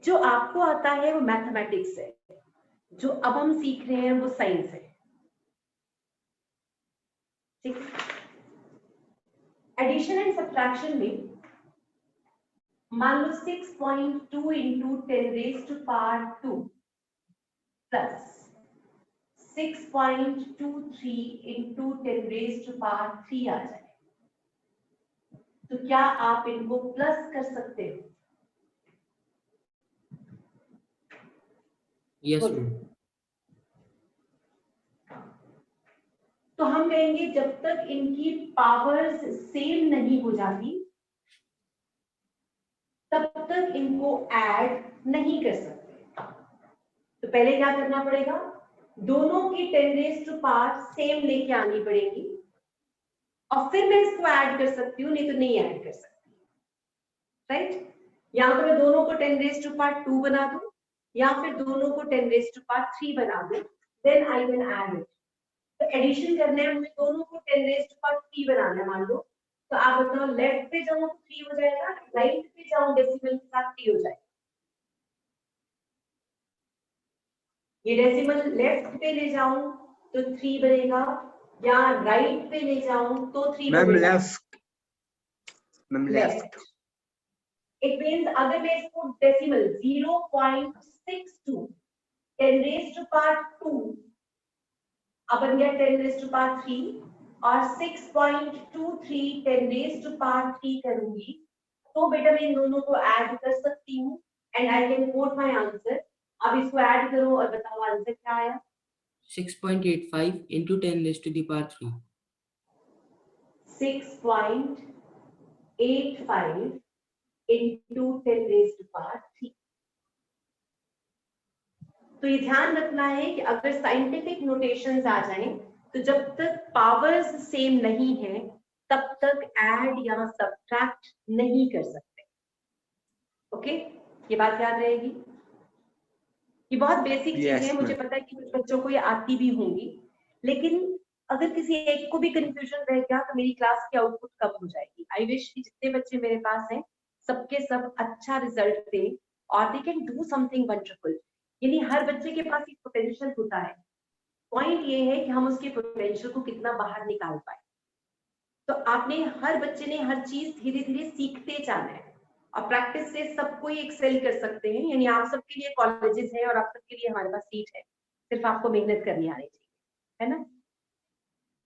जो आपको आता है वो मैथमेटिक्स है, जो अब हम सीख रहे हैं वो साइंस है। ठीक है? एडिशन एंड सब्ट्रैक्शन में मान लो 6.2 into 10 raised to power 2 plus 6.23 into 10 raised to power 3 आ जाए, तो क्या आप इनको प्लस कर सकते हो? Yes, ma'am. तो हम कहेंगे जब तक इनकी पावर्स सेम नहीं हो जाती तब तक इनको ऐड नहीं कर सकते। तो पहले क्या करना पड़ेगा? दोनों की 10 raised to power सेम लेके आनी पड़ेगी और फिर मैं इसको ऐड कर सकती हूँ, नहीं तो नहीं ऐड कर सकती। राइट? या तो मैं दोनों को 10 raised to power 2 बना दूं या फिर दोनों को 10 raised to power 3 बना दूं, देन आई कैन ऐड इट। तो एडिशन करने में मुझे दोनों को 10 raised to power 3 बनाना है मान लो, तो आप बताओ लेफ्ट पे जाऊं तो 3 हो जाएगा, राइट पे जाऊं डेसिमल के साथ 3 हो जाएगा। ये डेसिमल लेफ्ट पे ले जाऊं तो 3 बनेगा, या राइट पे ले जाऊं तो 3 मैम बनेगा। लेफ्ट। इट मींस अगर मैं इसको डेसिमल 0.62 10 raised to power 2 अब बन गया 10 raised to power 3 और 6.23 10 raised to power 3 करूंगी, तो बेटा मैं इन दोनों को ऐड कर सकती हूँ and I can coat my answer. अब इसको ऐड करो और बताओ आंसर क्या आया? 6.85 into 10 raised to the power 3. 6.85 into 10 raised to power 3। तो ये ध्यान रखना है कि अगर साइंटिफिक नोटेशंस आ जाएं तो जब तक पावर्स सेम नहीं है तब तक ऐड या सब्ट्रैक्ट नहीं कर सकते। ओके, ये बात याद रहेगी। ये बहुत बेसिक चीज है, मुझे पता है कि कुछ बच्चों को ये आती भी होंगी, लेकिन अगर किसी एक को भी कंफ्यूजन रह गया तो मेरी क्लास की आउटपुट कम हो जाएगी। आई विश कि जितने बच्चे मेरे पास हैं सबके सब अच्छा रिजल्ट दें और they can do something wonderful. यानी हर बच्चे के पास एक पोटेंशियल होता है, पॉइंट ये है कि हम उसके पोटेंशियल को कितना बाहर निकाल पाए। तो आपने हर बच्चे ने हर चीज धीरे धीरे सीखते जाना है और प्रैक्टिस से सब कोई एक्सेल कर सकते हैं। यानी आप सबके लिए कॉलेजेस हैं और आप सबके लिए हमारे पास सीट है, सिर्फ आपको मेहनत करनी आनी चाहिए, है ना।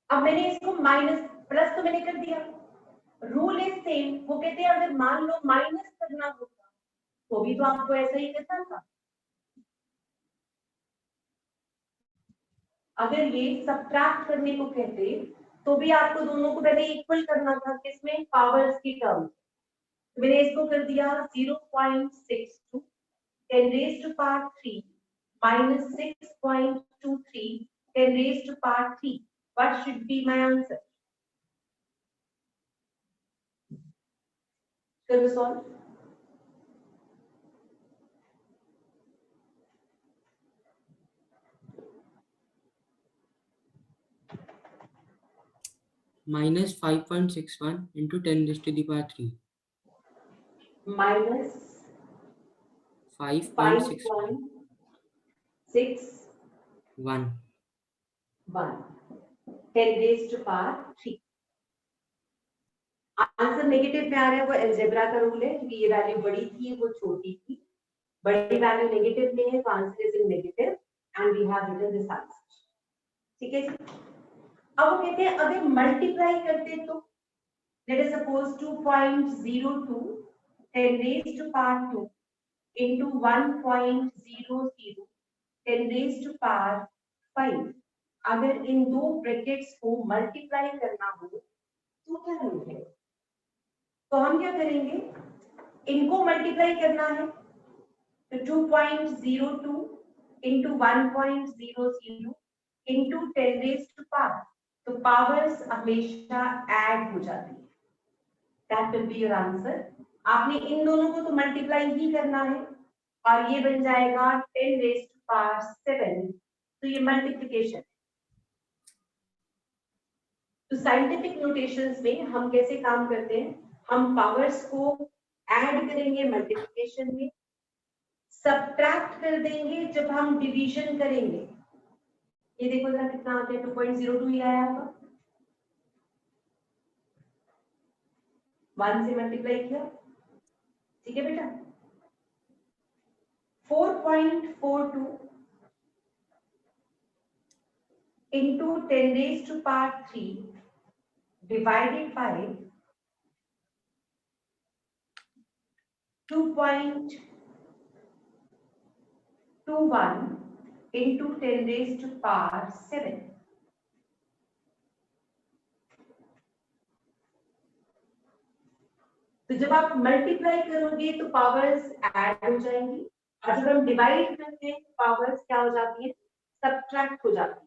अब मैंने इसको माइनस प्लस तो मैंने कर दिया, रूल इज सेम। वो कहते हैं अगर मान लो माइनस करना होता तो भी तो आपको ऐसा ही करना था। अगर ये सब्ट्रैक्ट करने को कहते तो भी आपको दोनों को पहले इक्वल करना था, किसमें, पावर्स की टर्म। तो मैंने इसको कर दिया 0.62 10 raised to power 3 minus 6.23 10 raised to power 3. What should be my answer? Can we solve? minus 5.61 into 10 raised to the power 3. Minus 5.61. 5.61 10 raised to power 3. Answer negative में आ रहा है, वो अलजेब्रा का रूल है, क्योंकि ये वैल्यू बड़ी थी वो छोटी थी। बड़ी वैल्यू नेगेटिव में है तो answer is in negative and we have written this answer. ठीक है जी। अब वो कहते हैं अगर मल्टीप्लाई करते तो late us suppose 2.02 10 raised to power 2 into 1.00 10 raised to power 5। अगर इन दो ब्रैकेट्स को मल्टीप्लाई करना हो तो क्या रूल है? तो हम क्या करेंगे, इनको मल्टीप्लाई करना है तो 2.02 into 1.00 into 10 raised to power, तो पावर्स हमेशा ऐड हो जाती है। That will be your answer. आपने इन दोनों को तो मल्टीप्लाई ही करना है और ये बन जाएगा 10 raised to power 7, तो ये मल्टीप्लिकेशन। तो साइंटिफिक नोटेशंस में हम कैसे काम करते हैं, हम पावर्स को ऐड करेंगे मल्टीप्लिकेशन में, सब्ट्रैक्ट कर देंगे जब हम डिवीजन करेंगे। ये देखो जरा कितना आता है, 2.02 ही आया होगा, 1 से मल्टीप्लाई किया, ठीक है बेटा। 4.42 into 10 raised to power 3 divided by 2.21 into 10 raised to power 7। तो जब आप मल्टीप्लाई करोगे तो पावर्स ऐड हो जाएंगी और जब हम डिवाइड करते हैं तो पावर्स क्या हो जाती है, सब्ट्रैक्ट हो जाती है।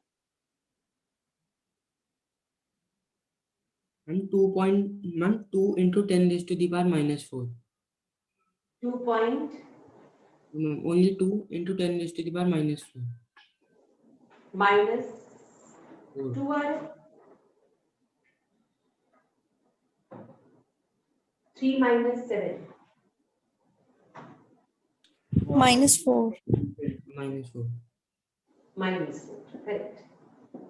And 2 into 10 raised to the power minus 4. 2 point No, only 2 into 10 raised to the power minus 4. minus 4. 2 है, 3 minus 7 minus 4. Minus 4. minus 4, correct।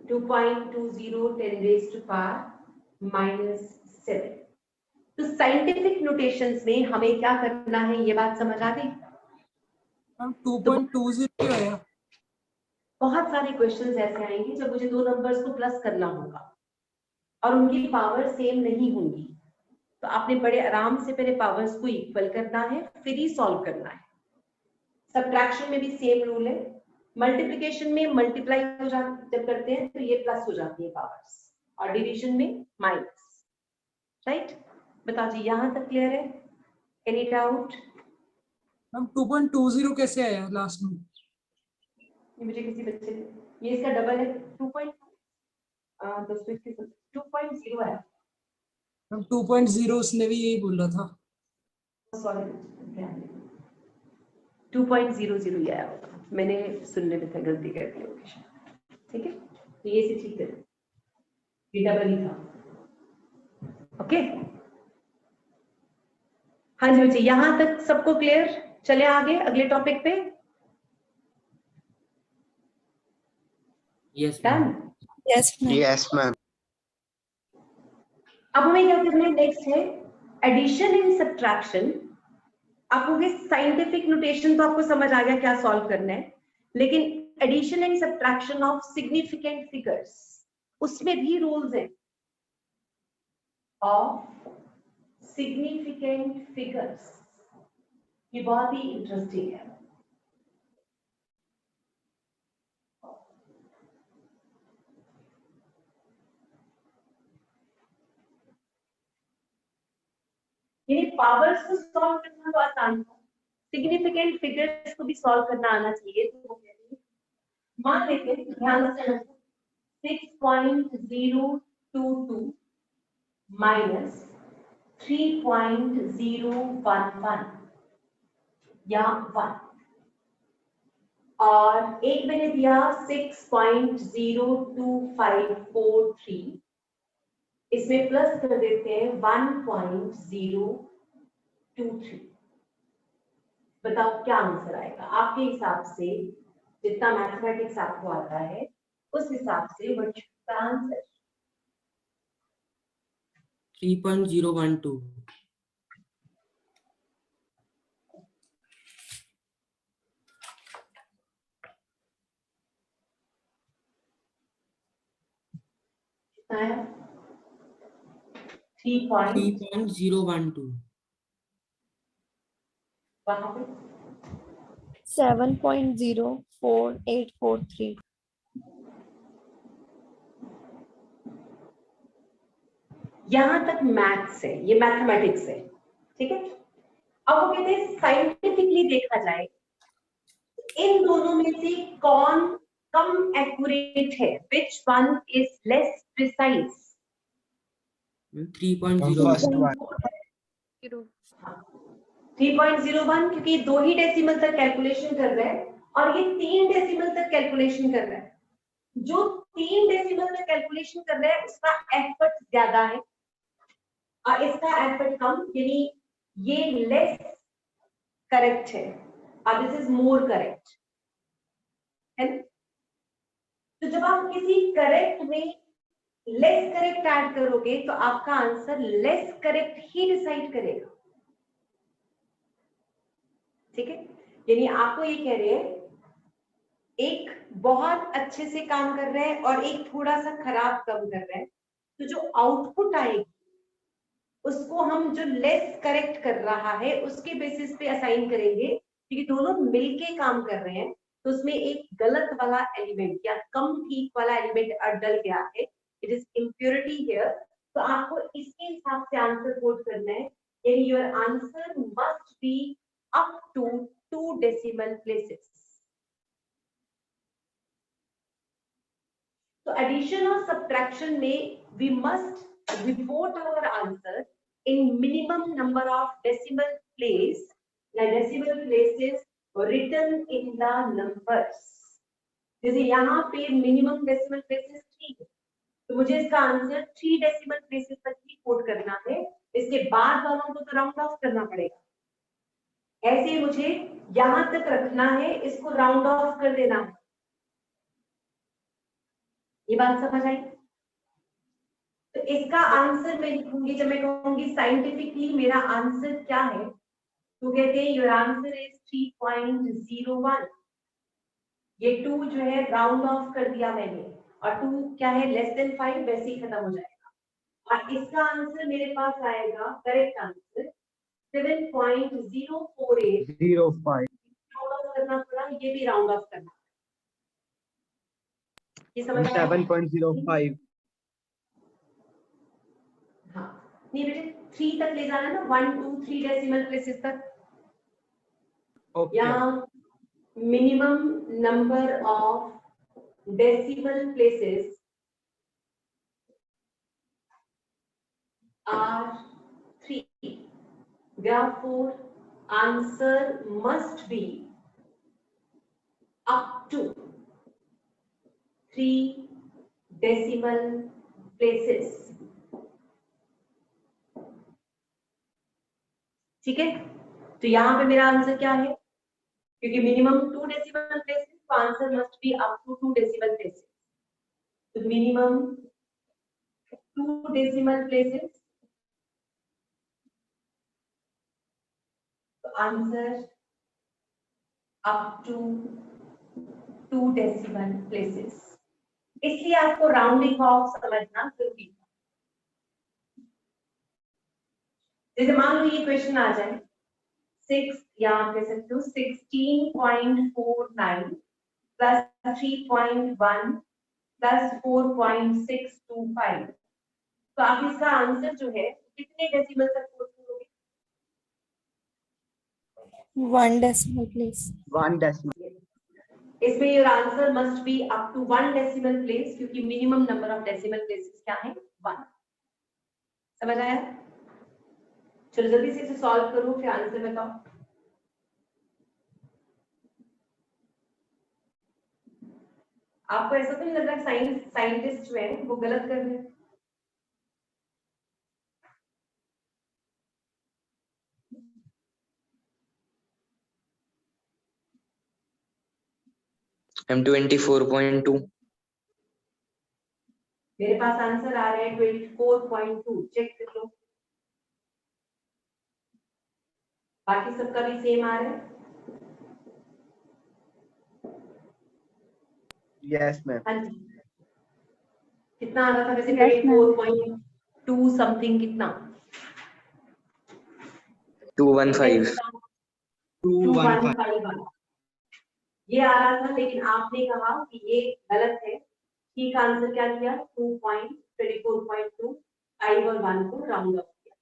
2.20 10 raised to power minus 7। तो साइंटिफिक नोटेशंस में हमें क्या करना है, ये बात समझ आ गई? हम 2.20 क्यों आया? बहुत सारे क्वेश्चंस ऐसे आएंगे जब मुझे दो नंबर्स को प्लस करना होगा और उनकी पावर सेम नहीं होंगी, तो आपने बड़े आराम से पहले पावर्स को इक्वल करना है, फिर ही सॉल्व करना है। सब्ट्रैक्शन में भी सेम रूल है, मल्टीप्लिकेशन में मल्टीप्लाई हो जाती जब करते हैं तो ये प्लस हो जाती है पावर्स और डिवीजन में माइनस, राइट। बताओ जी, यहां तक क्लियर है? Any doubt? हम 2.20 कैसे आया लास्ट में? ये मुझे किसी बच्चे ने, ये इसका डबल है 2.2 दोस्तों, इसके 2.0 है। हम 2.0 उसने भी यही बोला था। सॉरी 2.00 ही आया होगा, मैंने सुनने में गलती कर दी होगी, ठीक है। तो ये से ठीक है। ये डबल ही था। ओके हाँ जी बच्चे, यहां तक सबको क्लियर? चले आगे अगले टॉपिक पे। Yes, done. ma'am. Yes, ma'am. Yes, ma'am. अब हमें क्या करना है? नेक्स्ट है एडिशन एंड सब्ट्रैक्शन। आपको साइंटिफिक नोटेशन तो आपको समझ आ गया क्या सॉल्व करना है, लेकिन addition and subtraction of significant figures, उसमें भी रूल्स हैं। ऑफ सिग्निफिकेंट फिगर्स, ये बहुत ही इंटरेस्टिंग है। ये पावर्स को सॉल्व करना तो आसान था, सिग्निफिकेंट फिगर्स को भी सॉल्व करना आना चाहिए। तो वो कहते हैं, मान लेते हैं ध्यान से 6.022 माइनस 3.011 या 1, और एक मैंने दिया 6.02543, इसमें प्लस कर देते हैं 1.023। बताओ क्या आंसर आएगा आपके हिसाब से? जितना मैथमेटिक्स आपको आता है उस हिसाब से व्हाट इज द आंसर? 3.012. कितना है? 3.0 3.012. वहां पे 7.04843. यहां तक मैथ्स है, ये मैथमेटिक्स है, ठीक है। अब वो कहते हैं साइंटिफिकली देखा जाए इन दोनों में से कौन कम एक्यूरेट है, which one is less precise? 3.01. 3.01, क्योंकि 2 ही डेसिमल तक कैलकुलेशन कर रहा है और ये 3 डेसिमल तक कैलकुलेशन कर रहा है। जो 3 डेसिमल तक कैलकुलेशन कर रहा है उसका एफर्ट ज्यादा है और इसका एफर्ट कम, यानी ये लेस करेक्ट है और दिस इज मोर करेक्ट है। तो जब आप किसी करेक्ट में लेस करेक्ट ऐड करोगे तो आपका आंसर लेस करेक्ट ही डिसाइड करेगा, ठीक है। यानी आपको ये कह रहे हैं एक बहुत अच्छे से काम कर रहा है और एक थोड़ा सा खराब काम कर रहा है, तो जो आउटपुट आएगी उसको हम जो लेस करेक्ट कर रहा है उसके बेसिस पे असाइन करेंगे, क्योंकि दोनों मिलके काम कर रहे हैं। तो उसमें एक गलत वाला एलिमेंट या कम ठीक वाला एलिमेंट डल गया है, इट इज इम्प्योरिटी हियर। तो आपको इसके हिसाब से आंसर कोड करना है, यानी your answer must be up to 2 decimal places. तो एडिशन और सब्ट्रैक्शन में we must report our answer in minimum number of decimal place, like decimal places written in the numbers. जैसे यहाँ पे मिनिमम डेसिमल प्लेसेस 3 है, तो मुझे इसका आंसर 3 डेसिमल प्लेसेस तक ही कोड करना है, इसके बाद वालों को तो राउंड ऑफ करना पड़ेगा। ऐसे मुझे यहाँ तक रखना है, इसको राउंड ऑफ कर देना है। ये बात समझ आई? तो इसका आंसर मैं लिखूंगी, जब मैं कहूंगी साइंटिफिकली मेरा आंसर क्या है, तो कहते हैं योर आंसर इज 3.01। ये 2 जो है राउंड ऑफ कर दिया मैंने, और 2 क्या है लेस देन 5, वैसे ही खत्म हो जाएगा। और इसका आंसर मेरे पास आएगा, करेक्ट आंसर 7.048 05. राउंड ऑफ करना पड़ा, ये भी राउंड ऑफ करना। ये समझ आया? 7.05. हाँ नहीं बेटे 3 तक ले जाना है ना, 1 2 3 डेसिमल प्लेसेस तक। Okay. यहाँ minimum number of decimal places are 3, therefore answer must be up to 3 decimal places. ठीक है, तो यहाँ पे मेरा आंसर क्या है, क्योंकि मिनिमम 2 डेसिमल प्लेसेस, तो answer must be up to 2 decimal places. तो मिनिमम 2 डेसिमल प्लेसेस, तो answer up to 2 decimal places. इसलिए आपको राउंडिंग ऑफ समझना जरूरी है. जैसे मान लो ये क्वेश्चन आ जाए 6 या आप कह सकते हो 16.49 प्लस 3.1 प्लस 4.625, तो आप इसका आंसर जो है कितने डेसिमल तक पुट करोगे? 1 decimal place. 1 decimal. इसमें your answer must be up to 1 decimal place, क्योंकि minimum number of decimal places क्या है? 1. समझ आया? चलो जल्दी से इसे सॉल्व करो, फिर आंसर बताओ. आपको ऐसा तो नहीं लग रहा साइंटिस्ट जो है वो गलत कर रहे हैं? मैम 24.2. मेरे पास आंसर आ रहा है 24.2. चेक कर लो. बाकी सबका भी सेम आ रहा है? Yes, ma'am. हाँ जी. कितना आ रहा था वैसे? Yes, ma'am. 24.2 समथिंग कितना? 215. 215 ये आ रहा था, लेकिन आपने कहा कि ये गलत है. ठीक आंसर क्या किया? 2.24.2, 5 और 1 को राउंड ऑफ किया.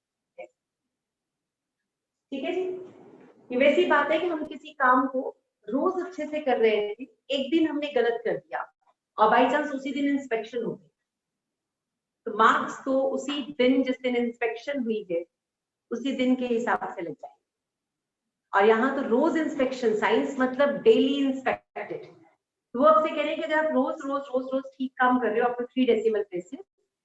ठीक है जी. ये वैसी बात है कि हम किसी काम को रोज अच्छे से कर रहे थे, एक दिन हमने गलत कर दिया और बाई चांस उसी दिन इंस्पेक्शन हो गई, तो मार्क्स तो उसी दिन जिस दिन इंस्पेक्शन हुई है उसी दिन के हिसाब से लग जाए. और यहाँ तो रोज इंस्पेक्शन, साइंस मतलब डेली इंस्पेक्टेड. तो वो आपसे कह रहे हैं कि अगर आप रोज रोज रोज रोज ठीक काम कर रहे हो, आपको 3 डेसिमल प्लेसेस,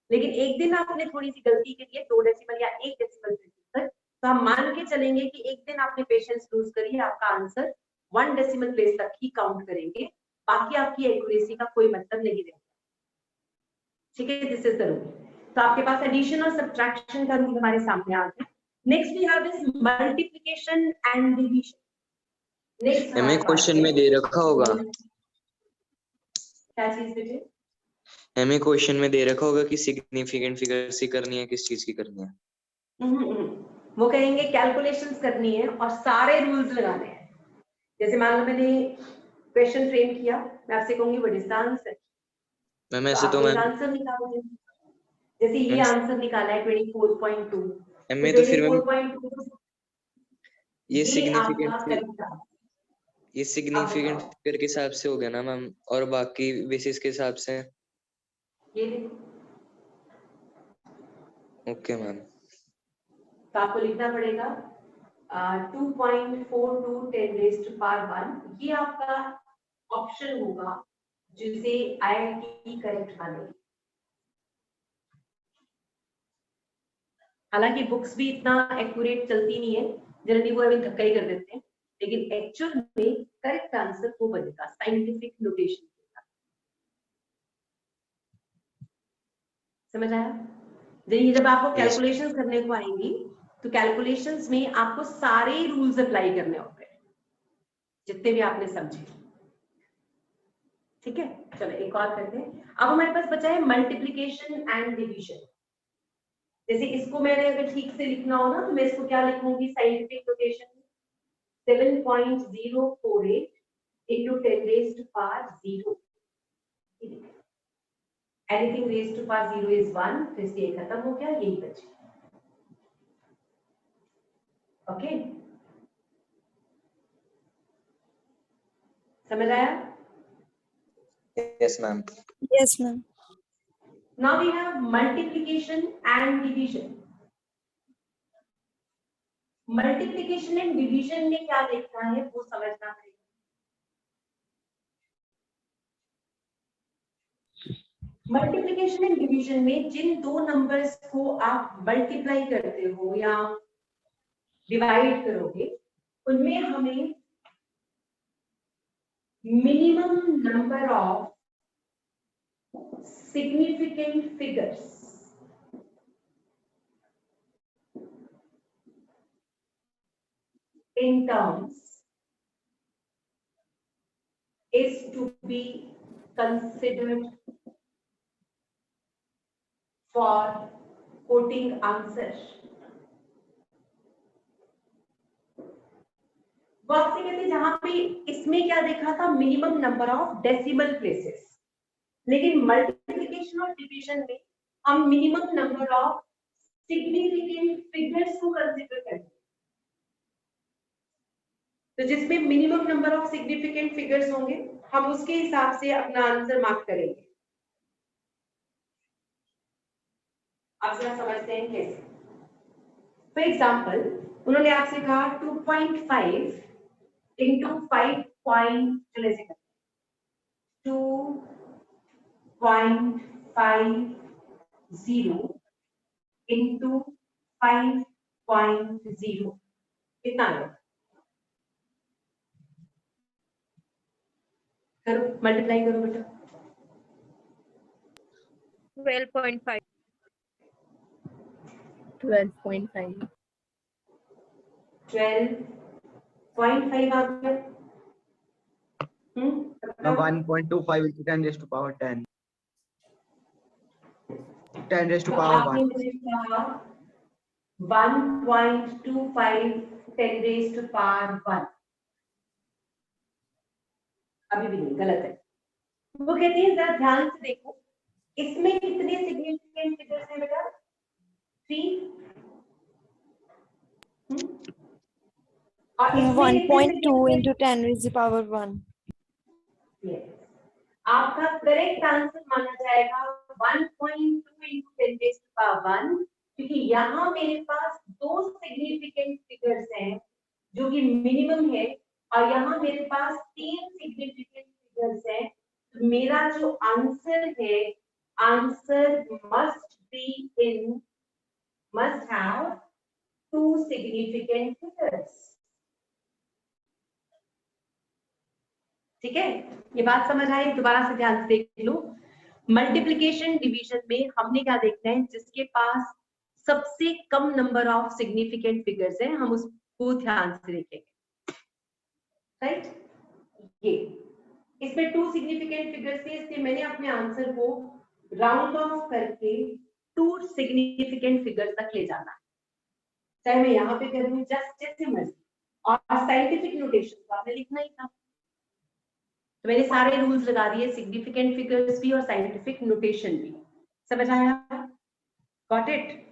लेकिन एक दिन आपने थोड़ी सी गलती के लिए 2 डेसिमल या 1 डेसिमल प्लेसेस तक, तो हम मान के चलेंगे कि एक दिन आपने पेशेंस लूज करी, आपका आंसर 1 डेसिमल प्लेस तक ही काउंट करेंगे, बाकी आपकी एक्यूरेसी का कोई मतलब नहीं रहेगा. ठीक है, दिस इज द रूल. तो आपके पास एडिशन और सब्ट्रैक्शन का रूल हमारे सामने आ गया. Next we have this multiplication and division. Next हमें क्वेश्चन में दे रखा होगा, क्या चीज बेटे? हमें क्वेश्चन में दे रखा होगा कि सिग्निफिकेंट फिगर से करनी है, किस चीज की करनी है? वो कहेंगे कैलकुलेशंस करनी है और सारे रूल्स लगाने हैं. जैसे मान लो मैंने क्वेश्चन फ्रेम किया, मैं आपसे कहूंगी what is the answer. Ma'am ऐसे तो मैम आंसर निकालोगे. जैसे ये मैम आंसर निकाला है 24.2. हमें तो फिर मैम 24.2 ये आपका सिग्निफिकेंट करेक्ट था. ये सिग्निफिकेंट फिगर के हिसाब से हो गया ना मैम, और बाकी बेसिस के हिसाब से. ये देखो, ओके मैम. तो आपको लिखना पड़ेगा 2.42 10 raised to power 1. ये आपका ऑप्शन होगा जिसे IIT करेक्ट मानेगी. हालांकि बुक्स भी इतना एक्यूरेट चलती नहीं है, जनरली वो अभी धक्का ही कर देते हैं, लेकिन एक्चुअल में करेक्ट आंसर वो बनेगा साइंटिफिक नोटेशन के साथ. समझ आया? जब आपको कैलकुलेशंस करने को आएंगी तो कैलकुलेशंस में आपको सारे रूल्स अप्लाई करने होंगे जितने भी आपने समझे. ठीक है, चलो एक और करते हैं. अब हमारे पास बचा है मल्टीप्लिकेशन एंड डिवीजन. जैसे इसको मैंने अगर ठीक से लिखना हो ना, तो मैं इसको क्या लिखूंगी साइंटिफिक नोटेशन में? 7.048 into 10 raised to power 0. Anything raised to power 0 is 1. तो इसलिए ये खत्म हो गया, यही बचे. ओके, समझ आया? Yes ma'am. Yes, ma'am. Now we have multiplication and division. Multiplication and division में क्या देखना है वो समझना पड़ेगा. मल्टीप्लिकेशन एंड डिवीजन में जिन दो नंबर्स को आप मल्टीप्लाई करते हो या डिवाइड करोगे उनमें हमें minimum number of significant figures in terms is to be considered for quoting answer. बहुत से कहते जहां पे इसमें क्या देखा था minimum number of decimal places, लेकिन मल्टीप्लिकेशन और डिवीजन में हम minimum number of significant figures को कंसीडर करते हैं। तो जिसमें minimum number of significant figures होंगे हम उसके हिसाब से अपना आंसर मार्क करेंगे। आप जरा समझते हैं कैसे। फॉर एग्जाम्पल उन्होंने आपसे कहा 2.5 इंटू 5.2.50 इंटू 5.0 कितना है? करो मल्टीप्लाई करो बेटा। 12.5 12.5 आ गया। 1.25 into 10 raised to power 10. 10 raised to तो power आपने 1. मुझे कहा 1.25 10 raised to power 1। अभी भी नहीं, गलत है। वो कहते हैं जरा ध्यान से देखो इसमें कितने सिग्निफिकेंट फिगर्स हैं बेटा? 3। और इसमें 1.2 into 10 raised to power 1. Yes. आपका करेक्ट आंसर माना जाएगा 1.2 into 10 raised to power 1, क्योंकि यहाँ मेरे पास दो सिग्निफिकेंट फिगर्स हैं जो कि मिनिमम है और यहाँ मेरे पास 3 सिग्निफिकेंट फिगर्स हैं। तो मेरा जो आंसर है, answer must have 2 significant figures। ठीक है, ये बात समझ आई? दोबारा से ध्यान से देख लो। मल्टीप्लिकेशन डिवीजन में हमने क्या देखना है, जिसके पास सबसे कम नंबर ऑफ सिग्निफिकेंट फिगर्स है हम उसको ध्यान से देखेंगे। राइट, ये इसमें 2 सिग्निफिकेंट फिगर्स थे, इसलिए मैंने अपने आंसर को राउंड ऑफ करके 2 सिग्निफिकेंट फिगर्स तक ले जाना है। चाहे मैं यहाँ पे करूँ जस्ट जैसे मर्जी, और साइंटिफिक नोटेशन तो आपने लिखना ही था। तो मैंने सारे रूल्स लगा दिए, सिग्निफिकेंट फिगर्स भी और साइंटिफिक नोटेशन भी। समझ आया? Got it?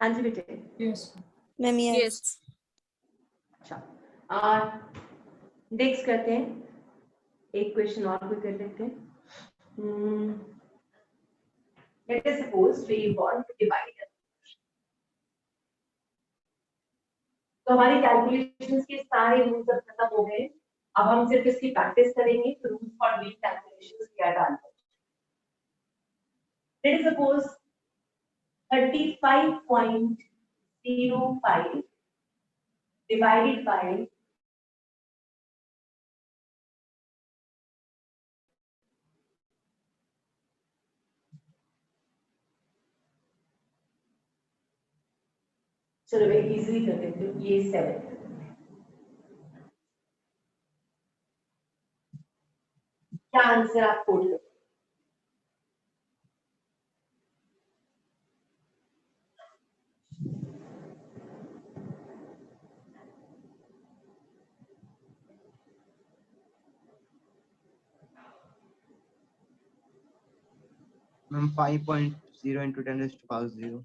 हाँ जी बेटे। Yes. Ma'am, yes. Yes. अच्छा, नेक्स्ट करते हैं, एक क्वेश्चन और कोई कर लेते हैं। Let us suppose we want to divide. तो हमारी कैलकुलेशंस के सारे रूल्स अब खत्म हो गए, अब हम सिर्फ इसकी प्रैक्टिस करेंगे। तो रूल्स फॉर डूइंग कैलकुलेशंस क्या डालते हैं? Let us suppose 35.05 divided by 7। चलो मैं इजीली कर देती हूँ, ये 7। क्या आंसर आप कोड करो? Ma'am, 5.0 into 10 raised to power 0.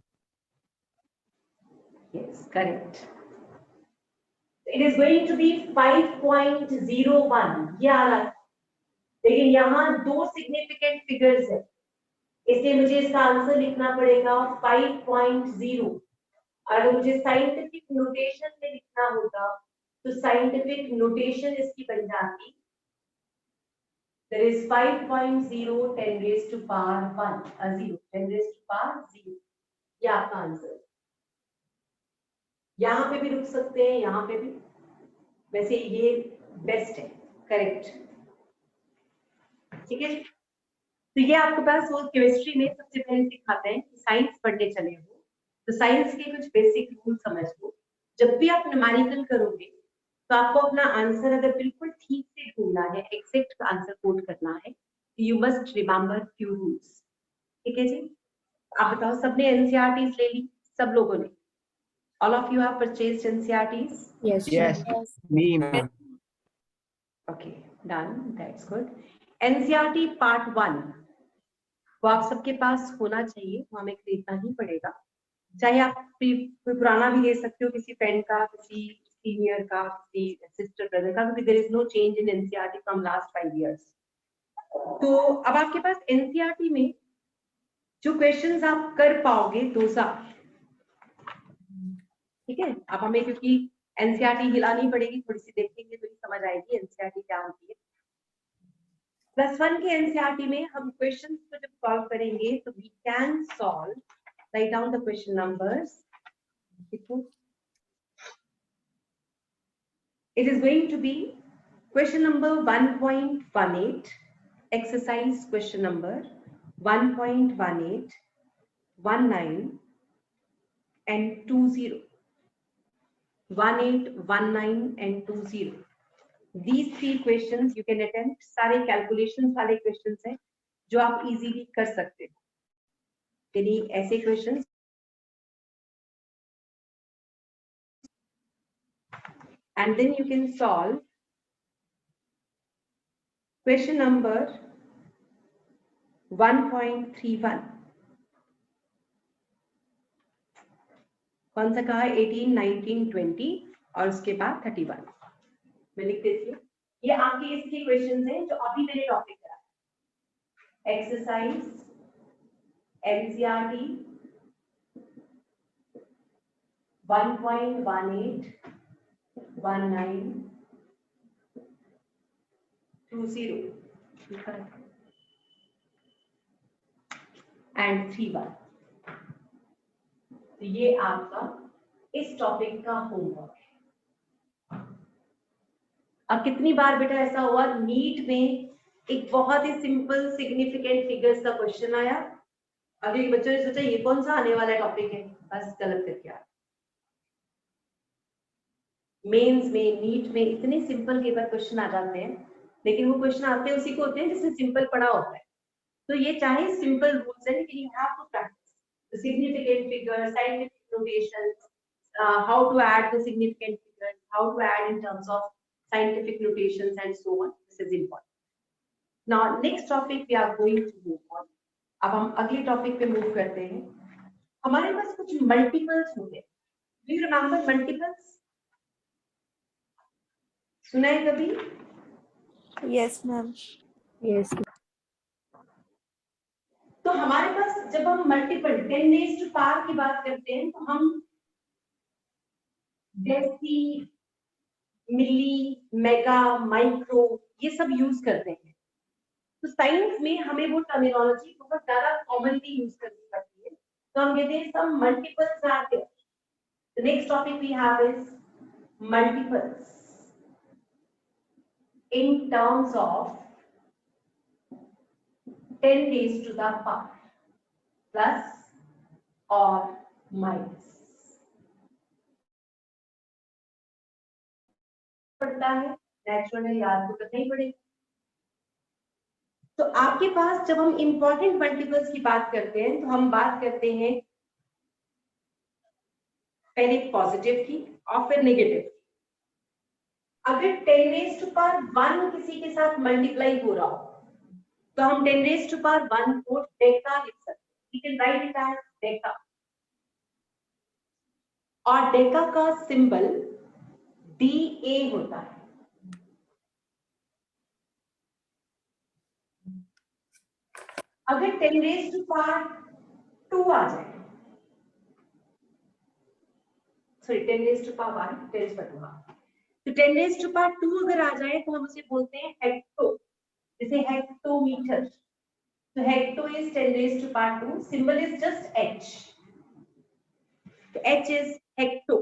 Yes, correct. It is going to be 5.01। ये आ रहा है, लेकिन यहाँ 2 सिग्निफिकेंट फिगर्स है, इसलिए मुझे इसका आंसर लिखना पड़ेगा 5.0। और अगर मुझे साइंटिफिक नोटेशन में लिखना होता तो साइंटिफिक नोटेशन इसकी बन जाती there is 5.0 10 raised to power 1 0 10 raised to power 0 ये आपका आंसर। यहाँ पे भी रुक सकते हैं, यहाँ पे भी, वैसे ये बेस्ट है, करेक्ट। ठीक है, तो ये आपके पास वो केमिस्ट्री में सबसे पहले सिखाते हैं कि साइंस पढ़ने चले हो तो साइंस के कुछ बेसिक रूल समझ लो। जब भी आप न्यूमेरिकल करोगे तो आपको अपना आंसर अगर बिल्कुल ठीक से ढूंढना है, एग्जैक्ट आंसर कोड करना है, you must remember few rules. ठीक है जी, आप बताओ, सबने एनसीईआरटीज ले ली? सब लोगों ने? All of you have purchased NCERTs? Yes, Yes. me, ma'am. Okay, done, that's good. NCERT part 1 वो आप सबके पास होना चाहिए, वो हमें खरीदना ही पड़ेगा। चाहे आप कोई पुराना भी ले सकते हो, किसी फ्रेंड का, किसी सीनियर का, किसी सिस्टर ब्रदर का, क्योंकि there is no change in NCERT from last 5 years. तो अब आपके पास एनसीईआरटी में जो क्वेश्चंस आप कर पाओगे दोस्त, ठीक है, अब हमें क्योंकि एनसीईआरटी हिलानी पड़ेगी, थोड़ी सी देखेंगे तो ही समझ आएगी एनसीईआरटी क्या होती है। +1 के एनसीईआरटी में हम क्वेश्चंस को जब सॉल्व करेंगे तो we can solve, write down the question numbers. It is going to be question number 1.18, exercise question number 1.18, 19 and 20, 18, 19 and 20. These 3 questions you can attempt. सारे calculations वाले questions हैं जो आप easily कर सकते हो, यानी ऐसे questions and then you can solve question number 1.31. कौन सा कहा? 18, 19, 20 और उसके बाद 31। मैं लिख देती हूँ, ये आपके इसके क्वेश्चंस हैं जो अभी मैंने टॉपिक करा। Exercise NCERT 1.18, 19, 20 and 31। तो ये आपका इस टॉपिक का होमवर्क है। अब कितनी बार बेटा ऐसा हुआ नीट में एक बहुत ही सिंपल सिग्निफिकेंट फिगर्स का क्वेश्चन आया, अभी बच्चों ने सोचा ये कौन सा आने वाला टॉपिक है, बस गलत करके आ। मेंस में, नीट में इतने सिंपल के बाद क्वेश्चन आ जाते हैं, लेकिन वो क्वेश्चन आते हैं उसी को होते हैं जिससे सिंपल पढ़ा होता है। तो ये चाहे सिंपल रूल्स है, लेकिन you have to practise the significant figure, scientific notations, how to add the significant figures, how to add in terms of scientific notations and so on. This is important. Now next topic we are going to move on. अब हम अगले topic पे move करते हैं। हमारे पास कुछ multiples होते हैं। Do you remember multiples? सुना है कभी? Yes, ma'am. Yes. तो हमारे पास जब हम मल्टीपल 10 रेज़ टू पावर की बात करते हैं तो हम डेसी, मिली, मेगा, माइक्रो ये सब यूज करते हैं। तो साइंस में हमें वो टर्मिनोलॉजी बहुत ज्यादा कॉमनली यूज करनी पड़ती है, तो हम कहते हैं some multiples are there. The next topic we have is multiples in terms of 10 raised to the power plus or minus पड़ता है, नेचुरल है, याद तो करना ही पड़ेगा। तो आपके पास जब हम इंपॉर्टेंट मल्टीपल्स की बात करते हैं तो हम बात करते हैं पहले पॉजिटिव की और फिर नेगेटिव। अगर 10 रेज़ टू पावर 1 किसी के साथ मल्टीप्लाई हो रहा हो तो हम 10 रेज़ टू पावर 1 को डेका लिख सकते हैं। We can write it as Deka, और डेका का सिंबल DA होता है। अगर 10 रेज़ टू पावर 2 आ जाए, सॉरी 10 रेज़ टू पावर 1 10 पर 2, तो 10 रेज़ टू पावर 2 अगर आ जाए तो हम उसे बोलते हैं हेक्टो। जैसे हेक्टोमीटर, तो hecto is 10 raised to power 2, symbol is just h, तो h is hecto.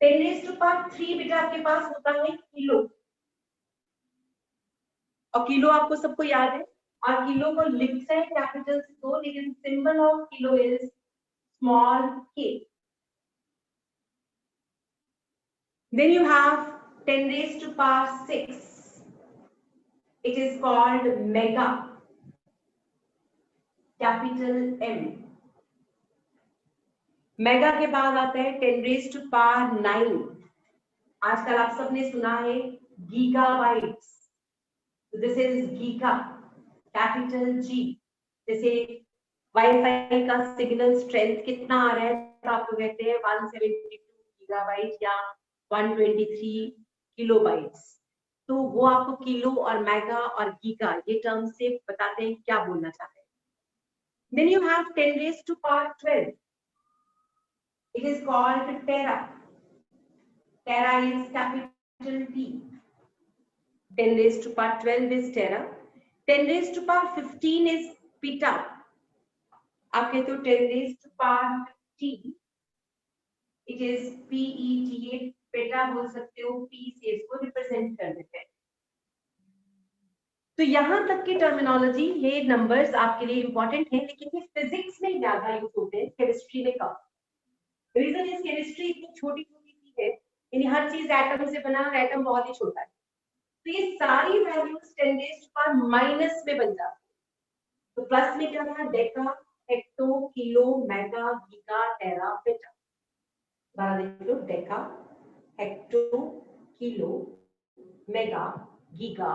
10 raised to power 3 बेटा आपके पास होता है किलो, और किलो आपको सबको याद है, और किलो को लिखते हैं कैपिटल से तो, लेकिन symbol of kilo is small k। Then you have 10 raised to power 6. It is called mega, capital M। Mega के बाद आता है 10 raised to power 9। आजकल आप सबने सुना है गीगाबाइट्स, तो this is giga, capital G। जैसे वाईफाई का सिग्नल स्ट्रेंथ कितना आ रहा है, तो आपको कहते हैं 172 गीगाबाइट या 123 किलोबाइट्स, तो वो आपको किलो और मेगा और गीगा ये टर्म से बताते हैं क्या बोलना चाहते हैं। Then you have 10 raised to power 12. It is called tera. Tera is capital T. 10 raised to power 12 is tera. 10 raised to power 15 is peta. आप कहते हो 10 raised to power 15. It is PETA. PETA बोल सकते हो, P से इसको represent कर देते हैं। तो यहां तक की टर्मिनोलॉजी, ये नंबर्स आपके लिए इंपॉर्टेंट है, लेकिन ये फिजिक्स में ज्यादा यूज होते हैं, केमिस्ट्री में कम। रीजन इज केमिस्ट्री इतनी छोटी छोटी चीज है, यानी हर चीज एटम से बना, एटम बहुत ही छोटा है, तो ये सारी values 10 raised to power minus में बन जाती है। तो प्लस में क्या था, deca, hecto, kilo, mega, giga, tera, peta. देख लो, deca, hecto, kilo, mega, giga,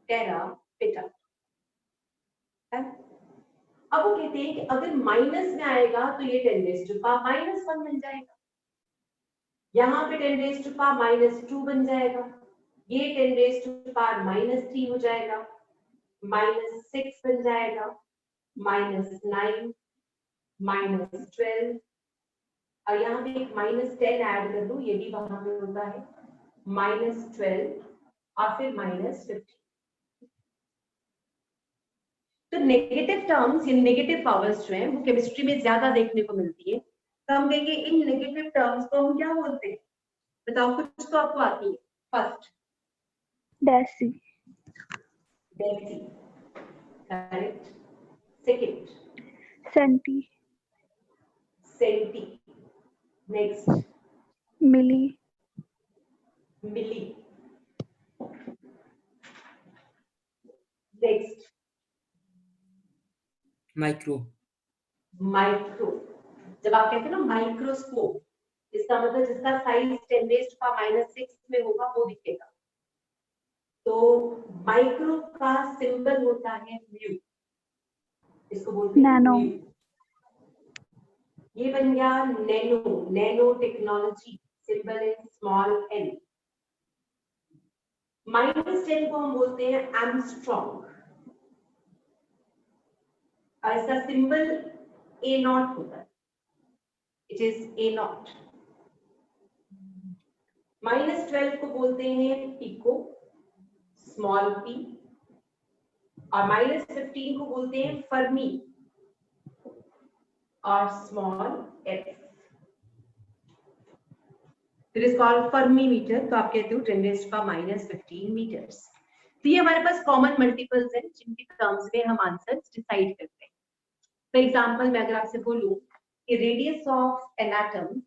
tera, peta. अब वो कहते हैं कि अगर माइनस में आएगा तो ये 10 raised to power -1 बन जाएगा, यहाँ पे 10 raised to power -2 बन जाएगा, ये 10 raised to power -3 हो जाएगा, -6 बन जाएगा, -9, -12, और यहाँ पे एक -10 ऐड कर दो, ये भी वहां पे होता है -12 और फिर -15। तो नेगेटिव टर्म्स या नेगेटिव पावर्स जो हैं वो केमिस्ट्री में ज्यादा देखने को मिलती है, तो हम कहेंगे इन नेगेटिव टर्म्स को हम क्या बोलते हैं, बताओ, कुछ तो आपको आती है। First deci, deci, correct. Second centi, centi, next milli, milli, next micro, micro. जब आप कहते हैं ना माइक्रोस्कोप, इसका मतलब जिसका साइज 10 raised to power -6 में होगा वो दिखेगा, तो माइक्रो का सिंबल होता है म्यू, इसको बोलते हैं नैनो, म्यू। ये बन गया नैनो, नैनो टेक्नोलॉजी, सिंबल है स्मॉल n। -10 को हम बोलते हैं एंगस्ट्रॉम, और इसका सिंबल A0 होता है, इट इज A0। -12 को बोलते हैं पिको, स्मॉल p, और -15 को बोलते हैं फर्मी और small f। It is called fermi metre, तो आप कहते हो 10 raised to power -15 मीटर्स। तो ये हमारे पास कॉमन मल्टीपल्स हैं जिनके टर्म्स में हम आंसर्स डिसाइड करते हैं। फॉर एग्जांपल मैं अगर आपसे बोलूं कि radius of an atom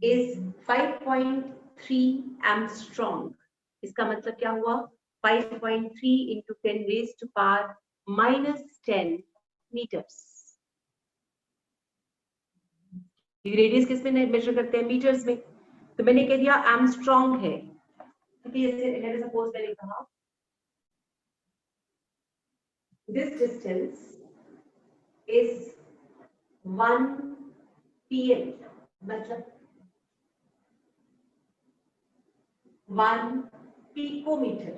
is 5.3 angstrom, इसका मतलब क्या हुआ, 5.3 into 10 raised to power -10 metres. Radius किस में मेजर करते हैं, मीटर्स में, तो मैंने कह दिया एंगस्ट्रॉम है, क्योंकि सपोज मैंने कहा this distance is 1 pm, मतलब 1 पिकोमीटर।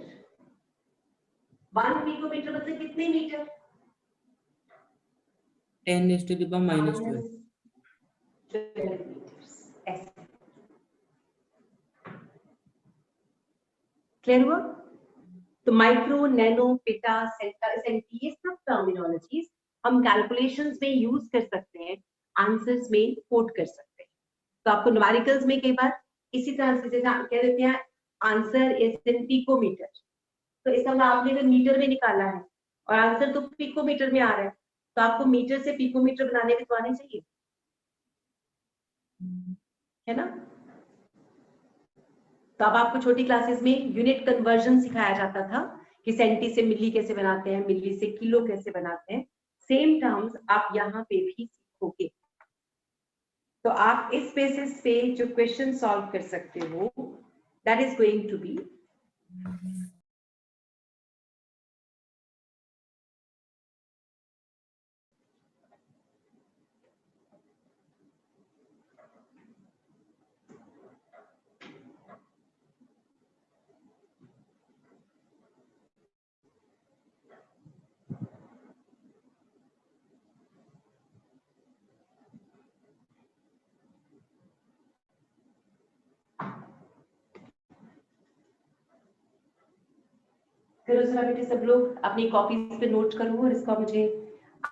1 पिकोमीटर मतलब कितने metre, 10 raised to the power -12। 12 meters, ऐसे। क्लियर हुआ? तो माइक्रो, नैनो, पेटा, सेंटी, ये सब टर्मिनोलॉजीज हम कैलकुलेशंस में यूज कर सकते हैं, आंसर्स में कोट कर सकते हैं। तो आपको न्यूमेरिकल्स में कई बार इसी तरह से जैसे कह देते हैं आंसर इज इन पिकोमीटर, तो इसका मतलब आपने अगर मीटर में निकाला है और आंसर तो पिकोमीटर में आ रहा है, तो आपको मीटर से पिकोमीटर बनाने में तो आने चाहिए, है ना। तो अब आपको छोटी क्लासेस में यूनिट कन्वर्जन सिखाया जाता था कि सेंटी से मिली कैसे बनाते हैं, मिली से किलो कैसे बनाते हैं। सेम टर्म्स आप यहाँ पे भी सीखोगे। तो आप इस बेसिस पे जो क्वेश्चन सॉल्व कर सकते हो, that is going to be फिर उसमें बेटे सब लोग अपनी कॉपीज पे नोट करो और इसका मुझे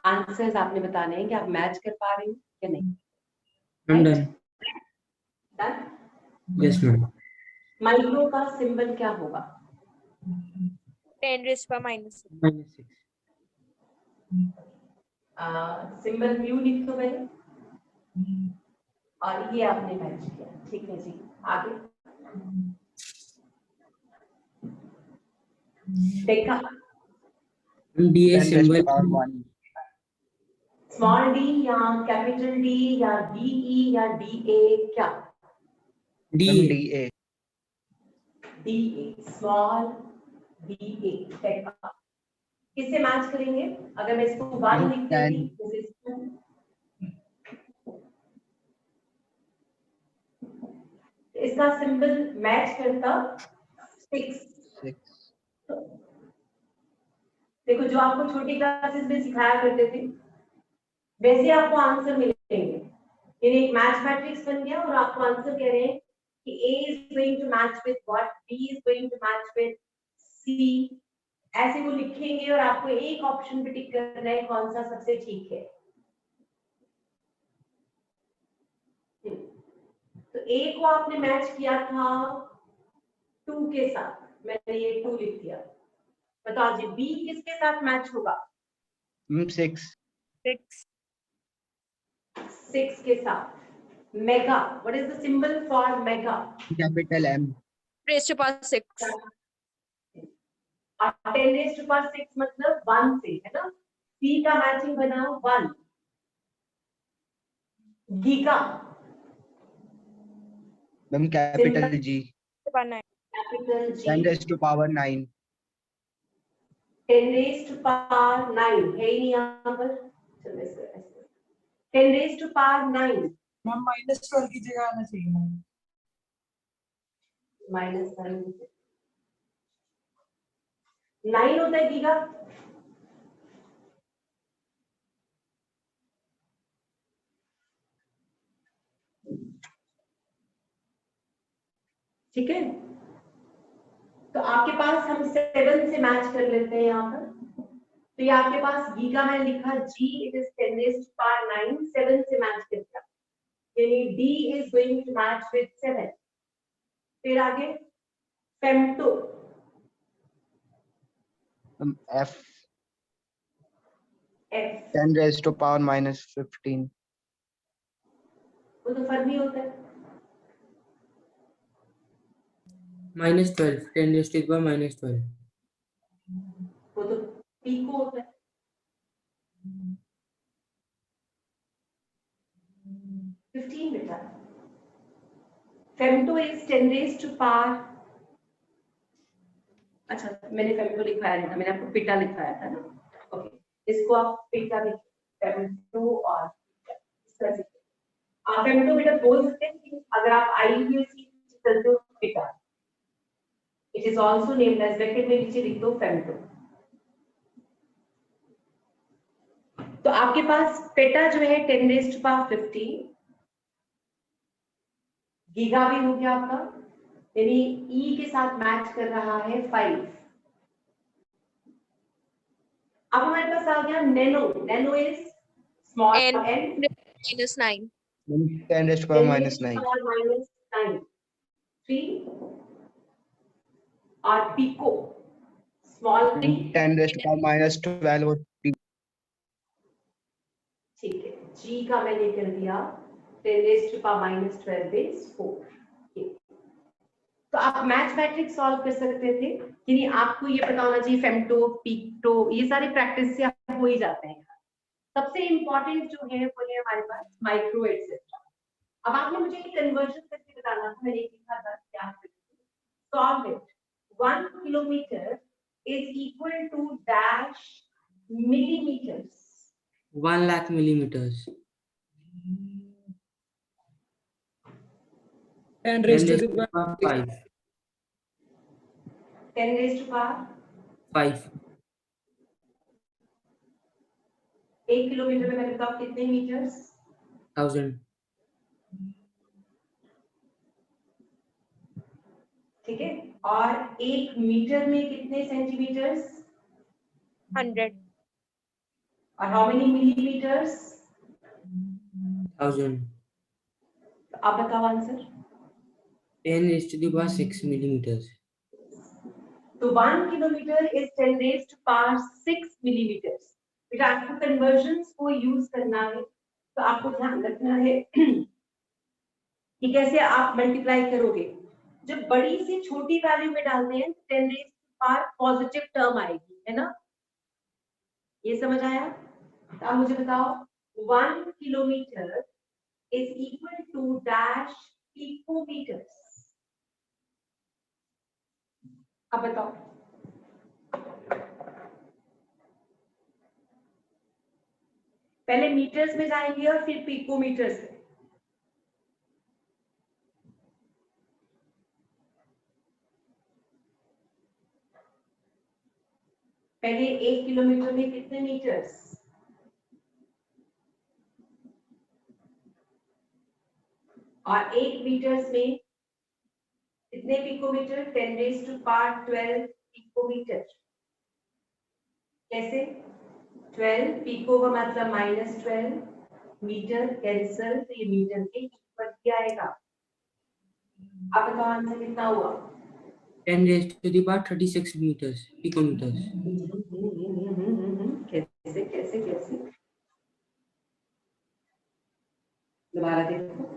आंसर्स आपने बताने हैं कि आप मैच कर पा रहे हो या नहीं। I'm done. Done. Yes, ma'am. Micro का सिंबल क्या होगा? 10 raised to power minus 6. -6. Symbol mu लिख दो पहले, और ये आपने मैच किया, ठीक है जी। आगे देखा, DA 10 raised to symbol. power 1. Small D या कैपिटल डी या डीई या डीए, क्या? DA. DA. DA, small DA. देखा, किससे मैच करेंगे? अगर मैं इसको 1 लिख देती, दिस इज 2, इसका सिंबल मैच करता 6। देखो, जो आपको छोटी क्लासेस में सिखाया करते थे वैसे आपको आंसर मिलेंगे। यानी एक मैच मैट्रिक्स बन गया और आपको आंसर कह रहे हैं कि A is going to match with what, B is going to match with C, ऐसे वो लिखेंगे और आपको एक ऑप्शन पे टिक करना है कौन सा सबसे ठीक है। तो A को आपने मैच किया था 2 के साथ, मैंने ये 2 लिख दिया। बताओ जी, B किसके साथ मैच होगा? 6. 6. 6 के साथ। Mega, what is the symbol for mega? Capital M. Raised to power 6. और 10 raised to power 6 मतलब 1 से, है ना। C का मैचिंग बना 1। Giga, Ma'am, capital G. To power 9. Capital 10 G, raised to power 9. 10 raised to power 9 है ही नहीं यहाँ पर। चलो ऐसे 10 raised to power 9 मैम -12 की जगह आना चाहिए मैम। -9 9 होता है गीगा। ठीक है, तो आपके पास हम 7 से मैच कर लेते हैं यहाँ पर। तो ये आपके पास गीगा में लिखा G, it is 10 raised to power 9, 7 से मैच कर गया, यानी D is going to match with 7। फिर आगे femto, F. F, 10 raised to power -15. वो तो फर्मी होता है। -12. 10 raised to the power -12. वो तो पीको होता है। बेटा, femto is 10 raised to power, अच्छा मैंने फेम्टो लिखवाया नहीं था, मैंने आपको पिटा लिखवाया था ना। ओके, इसको आप पिटा लिख, फेम्टो और आप फेम्टो बेटा बोल सकते हैं कि अगर आप आईयूसी चलते हो पिटा, it is also named as, bracket में नीचे लिख दो फेम्टो। तो आपके पास पेटा जो है 10 raised to power 15, गीगा भी हो गया आपका, यानी ई के साथ मैच कर रहा है 5, अब हमारे पास आ गया nano. Nano is small N n, minus 9. 10 raised to power minus 9. minus 9. 3 और pico small p. 10 raised to power minus 12 और ठीक है, g का मैंने कर दिया 10 raised to power minus 12 base 4. तो आप मैथ मैट्रिक्स सॉल्व कर सकते थे कि नहीं. आपको ये पता होना चाहिए फेमटो, पिकटो, ये सारे प्रैक्टिस से आप हो ही जाते हैं. सबसे इंपॉर्टेंट जो है वो है हमारे पास माइक्रो एटसेट्रा. अब आपने मुझे ये कन्वर्जन करके बताना था. मैंने लिखा था क्या solve it. 1 kilometre is equal to dash millimetres. 1 lakh millimeters. 10 10 raised to raised the to the power power 5. 10 raised to power 5. 1 kilometre में मैंने बताओ कितने मीटर्स. 1000. ठीक है. और 1 मीटर में कितने सेंटीमीटर्स. 100. और हाउ मेनी मिलीमीटर्स. 1000. आप बताओ answer. 10 raised to the power 6 millimeters. तो 1 kilometre is 10 raised to power 6 millimetres. बेटा आपको कन्वर्जन्स को यूज करना है तो आपको ध्यान रखना है कि कैसे आप मल्टीप्लाई करोगे. जब बड़ी से छोटी वैल्यू में डालते हैं 10 raised to power positive term आएगी, है ना. ये समझ आया. तो अब मुझे बताओ 1 kilometre is equal to dash picometres. अब बताओ. पहले मीटर्स में जाएंगे और फिर पिकोमीटर्स में. पहले 1 किलोमीटर में कितने मीटर्स. और 1 मीटर्स में कितने picometre. 10 raised to power 12 picometre. कैसे. 12 पिको का मतलब -12 मीटर कैंसल, तो ये मीटर के इक्वल क्या आएगा. अब बताओ आंसर कितना हुआ. 10 raised to the power 36 meters. Picometers. कैसे कैसे कैसे. दोबारा देखो.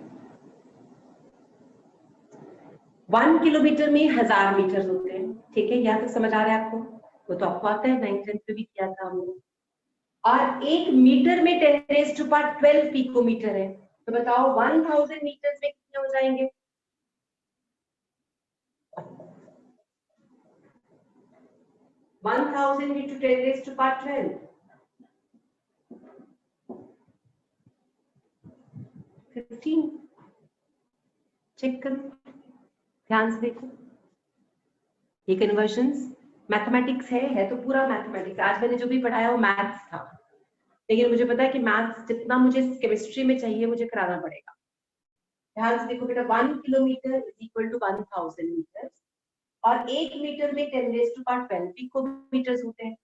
1 किलोमीटर में 1000 मीटर होते हैं. ठीक है, यहाँ तक समझ आ रहा है आपको. वो तो आपको आता है, 9th 10th में भी किया था हमने. और 1 मीटर में 10 raised to power 12 पिकोमीटर है. तो बताओ 1000 मीटर्स में कितने हो जाएंगे. 1000 into 10 raised to power 12. 15. Check करो, ध्यान से देखो. ये कन्वर्जन्स मैथमेटिक्स है तो पूरा मैथमेटिक्स. आज मैंने जो भी पढ़ाया वो मैथ्स था, लेकिन मुझे पता है कि मैथ्स जितना मुझे केमिस्ट्री में चाहिए मुझे कराना पड़ेगा. ध्यान से देखो बेटा. 1 kilometre is equal to 1000 metres और 1 मीटर में 10 raised to power 12 पिकोमीटर्स होते हैं.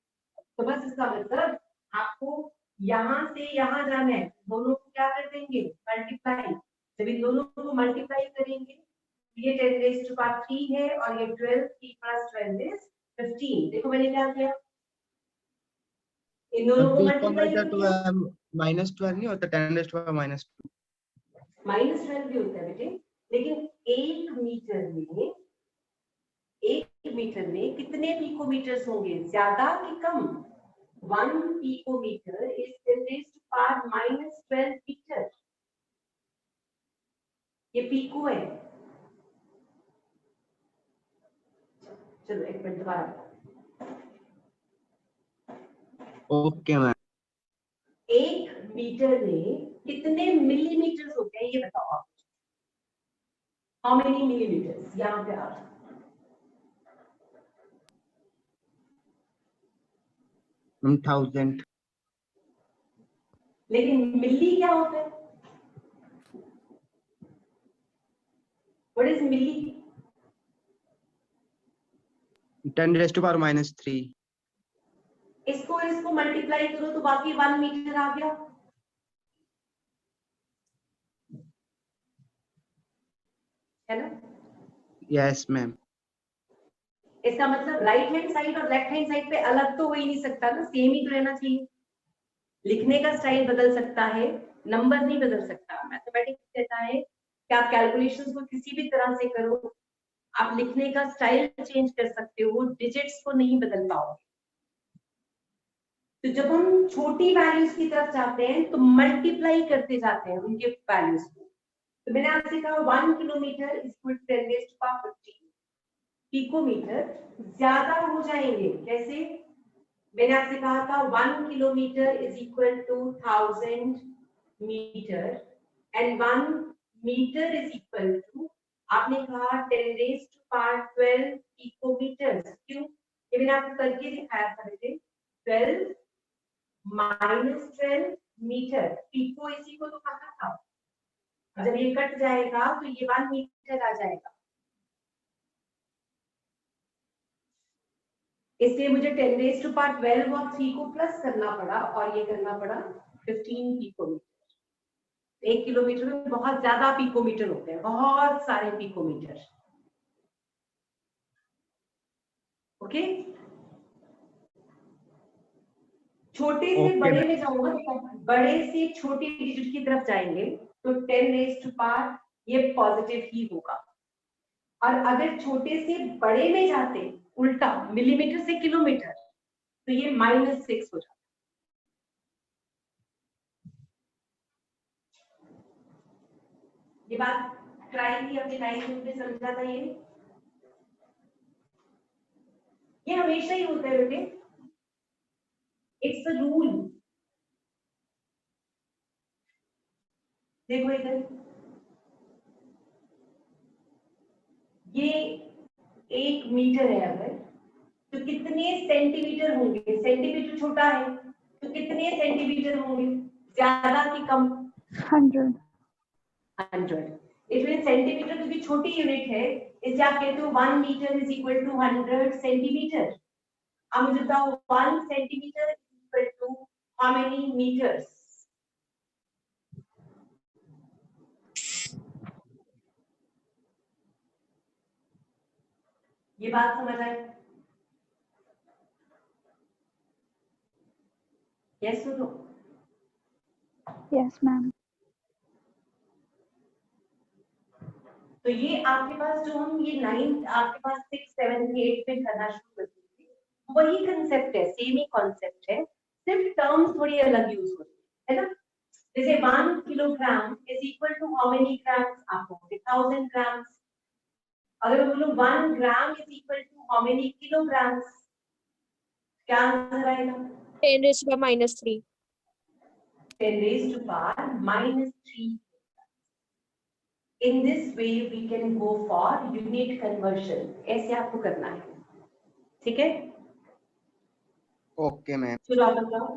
तो बस इसका मतलब आपको यहाँ से यहाँ जाना है. दोनों को क्या कर देंगे, मल्टीप्लाई. जब इन दोनों को मल्टीप्लाई करेंगे ये 10 raised to power 3 है और ये 12 3 plus 12 is 15. देखो मैंने क्या किया, इन दोनों को मल्टीप्लाई किया. -12 नहीं होता, 10 raised to power -2. -12 भी होता है बेटे, लेकिन 1 मीटर में कितने पिकोमीटर्स होंगे, ज्यादा कि कम. 1 picometre is 10 raised to power -12 metre. ये पिको है. चलो एक मिनट दोबारा. Okay ma'am. 1 मीटर में कितने मिलीमीटर्स होते हैं ये बताओ आप. How many millimetres. यहाँ पे आप 1000. लेकिन मिली क्या होता है. What is milli. 10 raised to power -3. इसको और इसको मल्टीप्लाई करो तो बाकी 1 मीटर आ गया। है ना? Yes ma'am. इसका मतलब राइट हैंड साइड और लेफ्ट हैंड साइड पे अलग तो हो ही नहीं सकता ना, सेम ही तो रहना चाहिए। लिखने का स्टाइल बदल सकता है, नंबर नहीं बदल सकता। मैथमेटिक्स कहता है कि आप कैलकुलेशंस को किसी भी तरह से करो, आप लिखने का स्टाइल चेंज कर सकते हो, डिजिट्स को नहीं बदल पाओगे। तो जब हम छोटी वैल्यूज की तरफ जाते हैं तो मल्टीप्लाई करते जाते हैं उनके वैल्यूज को। तो मैंने आपसे कहा 1 kilometre is equal to 10 raised to power 15 picometre ज्यादा हो जाएंगे। कैसे? मैंने आपसे कहा था 1 kilometre is equal to 1000 metre and 1 metre is equal to, आपने कहा 10 raised to power 12 पिकोमीटर। क्यों? ये मैंने आपको करके दिखाया था बेटे। 12 माइनस 12 मीटर, पिको इसी को तो कहा था। जब ये कट जाएगा तो ये 1 मीटर आ जाएगा। इसलिए मुझे 10 raised to power 12 और 3 को प्लस करना पड़ा और ये करना पड़ा 15 पिकोमीटर। 1 किलोमीटर में बहुत ज्यादा पिकोमीटर होते हैं, बहुत सारे पिकोमीटर। ओके, छोटे से Okay, बड़े ma'am. में जाऊंगा तो बड़े से छोटी डिजिट की तरफ जाएंगे तो 10 raised to power ये पॉजिटिव ही होगा। और अगर छोटे से बड़े में जाते उल्टा मिलीमीटर से किलोमीटर तो ये -6 हो जाता। ये बात ट्राई की अपने लाइफ में समझा था। ये हमेशा ही होता है बेटे, इट्स अ रूल। देखो इधर, ये 1 मीटर है अगर, तो कितने सेंटीमीटर होंगे? सेंटीमीटर छोटा है तो कितने सेंटीमीटर होंगे, ज्यादा कि कम? 100 100। इसलिए सेंटीमीटर क्योंकि छोटी यूनिट है, इसलिए आप कहते हो 1 metre is equal to 100 centimetre. अब मुझे बताओ 1 centimetre is equal to how many metres? ये बात समझ आई? यस और नो? yes ma'am तो ये आपके पास जो हम ये 9 आपके पास 6 7 8 पे करना शुरू करते थे, वही कंसेप्ट है, सेम ही कॉन्सेप्ट है, सिर्फ टर्म्स थोड़ी अलग यूज होती है ना। जैसे 1 kilogram is equal to how many grams? आपको 1000 ग्राम्स। अगर मैं बोलूं 1 gram is equal to how many kilograms, क्या आंसर आएगा? 10 raised to power -3. 10 raised to power -3। In this way we can go for unit conversion। ऐसे आपको करना है, ठीक है? Okay ma'am. चलो आप बताओ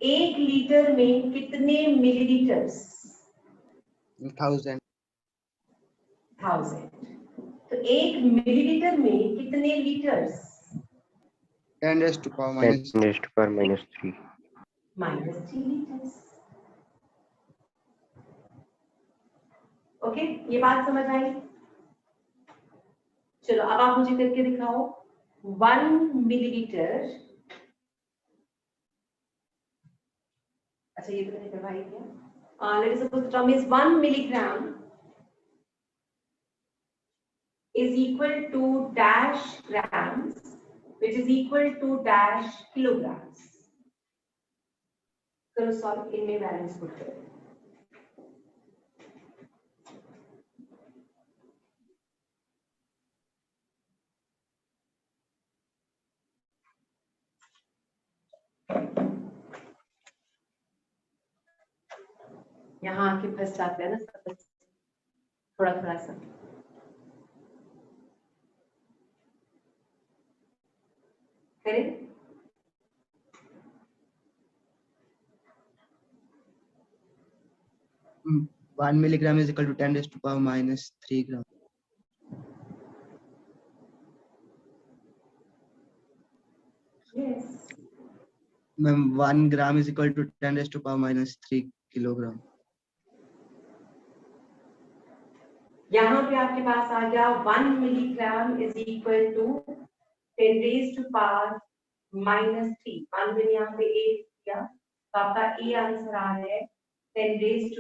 1 लीटर में कितने मिलीलीटर्स? 1000। 1000। तो 1 मिलीलीटर में कितने litres? 10 raised to power 10 raised to power -3. -3 litres. Okay, ये बात समझ आई? चलो अब आप मुझे करके दिखाओ 1 मिलीलीटर। अच्छा ये तो मैंने करवाई क्या? Late us suppose the term is 1 milligram is equal to dash grams which is equal to dash kilograms। करो सॉल्व, इनमें बैलेंस पुट करो। यहाँ आके फंस जाते हैं ना सब, थोड़ा थोड़ा सा। करें? 1 milligram is equal to 10 raised to power -3 gram. Yes। Ma'am 1 gram is equal to 10⁻³ kilogram. यहाँ पे आपके पास आ गया 1 मिलीग्राम इज इक्वल टू 10⁻³ -3। मान लीजिए यहाँ पे 8 किया तो आपका ए आंसर आ रहा है 10⁻³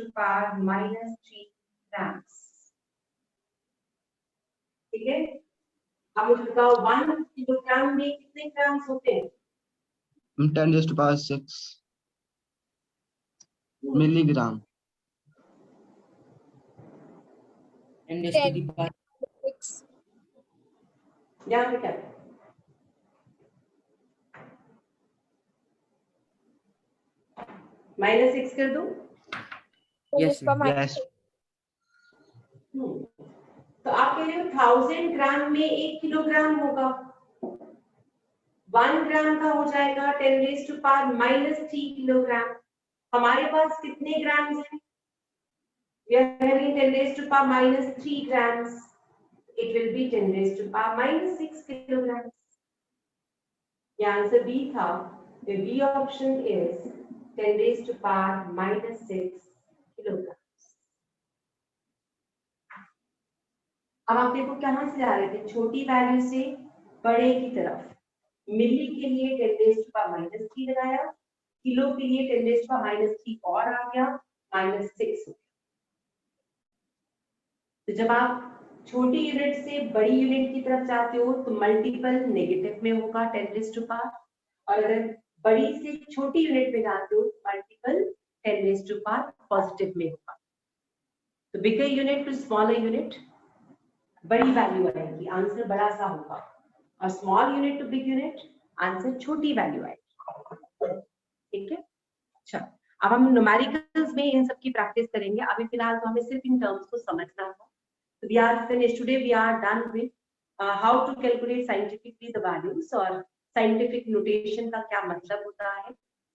-3 ग्राम्स। ठीक है, अब मुझे बताओ 1 किलोग्राम में कितने ग्राम्स होते हैं? 10⁻6 मिलीग्राम। 10⁻⁶। 6. यहाँ पे क्या है? -6 कर दो। 10 Yes, per minus यस तो आप कह रहे हो 1000 ग्राम में 1 किलोग्राम होगा, 1 ग्राम का हो जाएगा 10⁻³ किलोग्राम। हमारे पास कितने ग्राम्स हैं? We are having 10⁻³ grams. It will be 10⁻⁻6 kilograms. The answer B था। The B option is 10⁻⁻6 kilograms. अब आप देखो कहां से जा रहे थे, छोटी वैल्यू से बड़े की तरफ। मिली के लिए 10⁻⁻3 लगाया, किलो के लिए 10⁻⁻3 और आ गया -6। तो जब आप छोटी यूनिट से बड़ी यूनिट की तरफ जाते हो तो मल्टीपल नेगेटिव में होगा 10⁻⁻, और अगर बड़ी से छोटी यूनिट में जाते हो मल्टीपल 10⁻⁻ पॉजिटिव में होगा। तो bigger unit to smaller unit बड़ी वैल्यू आएगी, आंसर बड़ा सा होगा, और small unit to big unit answer छोटी वैल्यू आएगी। ठीक है, अच्छा अब हम न्यूमेरिकल्स में इन सब की प्रैक्टिस करेंगे। अभी फिलहाल तो हमें सिर्फ इन टर्म्स को समझना था। So we are finished today. We are done with how to calculate scientifically the values और scientific notation का क्या मतलब होता है,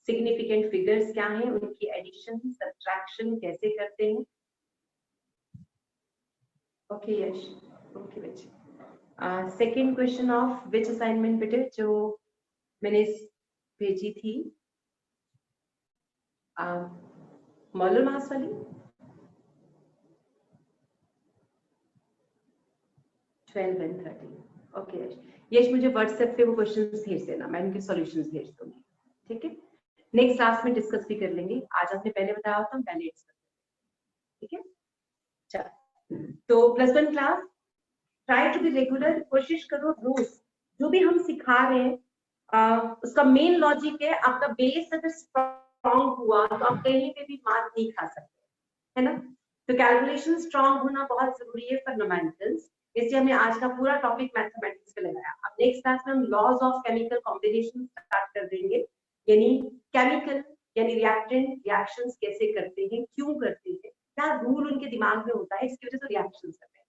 significant figures क्या हैं, उनकी addition, subtraction कैसे करते हैं। Okay यश, okay बच्चे। Second question of which assignment बेटे जो मैंने भेजी थी, मॉडल मास वाली 12 and 13। ओके यश, मुझे व्हाट्सएप पे वो क्वेश्चंस भेज देना, मैं उनके सॉल्यूशंस भेज दूंगी। ठीक है, नेक्स्ट क्लास में डिस्कस भी कर लेंगे। आज आपने पहले बताया था, पहले डिस्कस। ठीक है, चल तो +1 class try to be regular. कोशिश करो रोज जो भी हम सिखा रहे हैं उसका मेन लॉजिक है, आपका बेस अगर स्ट्रॉन्ग हुआ तो आप कहीं पे भी मार नहीं खा सकते, है ना। तो कैलकुलेशन स्ट्रॉन्ग होना बहुत जरूरी है फॉर न्यूमेरिकल्स, इसलिए हमने आज का पूरा टॉपिक मैथमेटिक्स पे लगाया। अब नेक्स्ट क्लास में हम laws of chemical combination start कर देंगे, यानी केमिकल यानी रिएक्टेंट रिएक्शंस कैसे करते हैं, क्यों करते हैं, क्या रूल उनके दिमाग में होता है, इसकी वजह से रिएक्शंस करते हैं।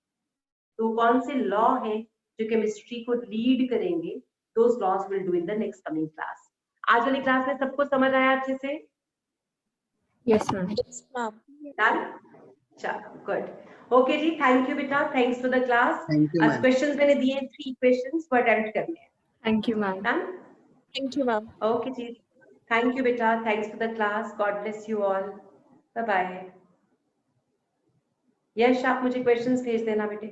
तो कौन से लॉ हैं जो केमिस्ट्री को लीड करेंगे, those laws will do in the next coming class. आज वाली क्लास में सबको समझ आया अच्छे से? Yes, ma'am. Yes, ma'am. Done, चलो गुड। ओके जी, थैंक यू बेटा, thanks for the class. Thank you आज मैम। क्वेश्चंस मैंने दिए 3 क्वेश्चंस वो अटेम्प्ट करने हैं। Thank you, ma'am. Done, Thank you, ma'am. Okay जी, थैंक यू बेटा, thanks for the class, God bless you all, bye bye. Yash आप मुझे क्वेश्चंस भेज देना बेटे।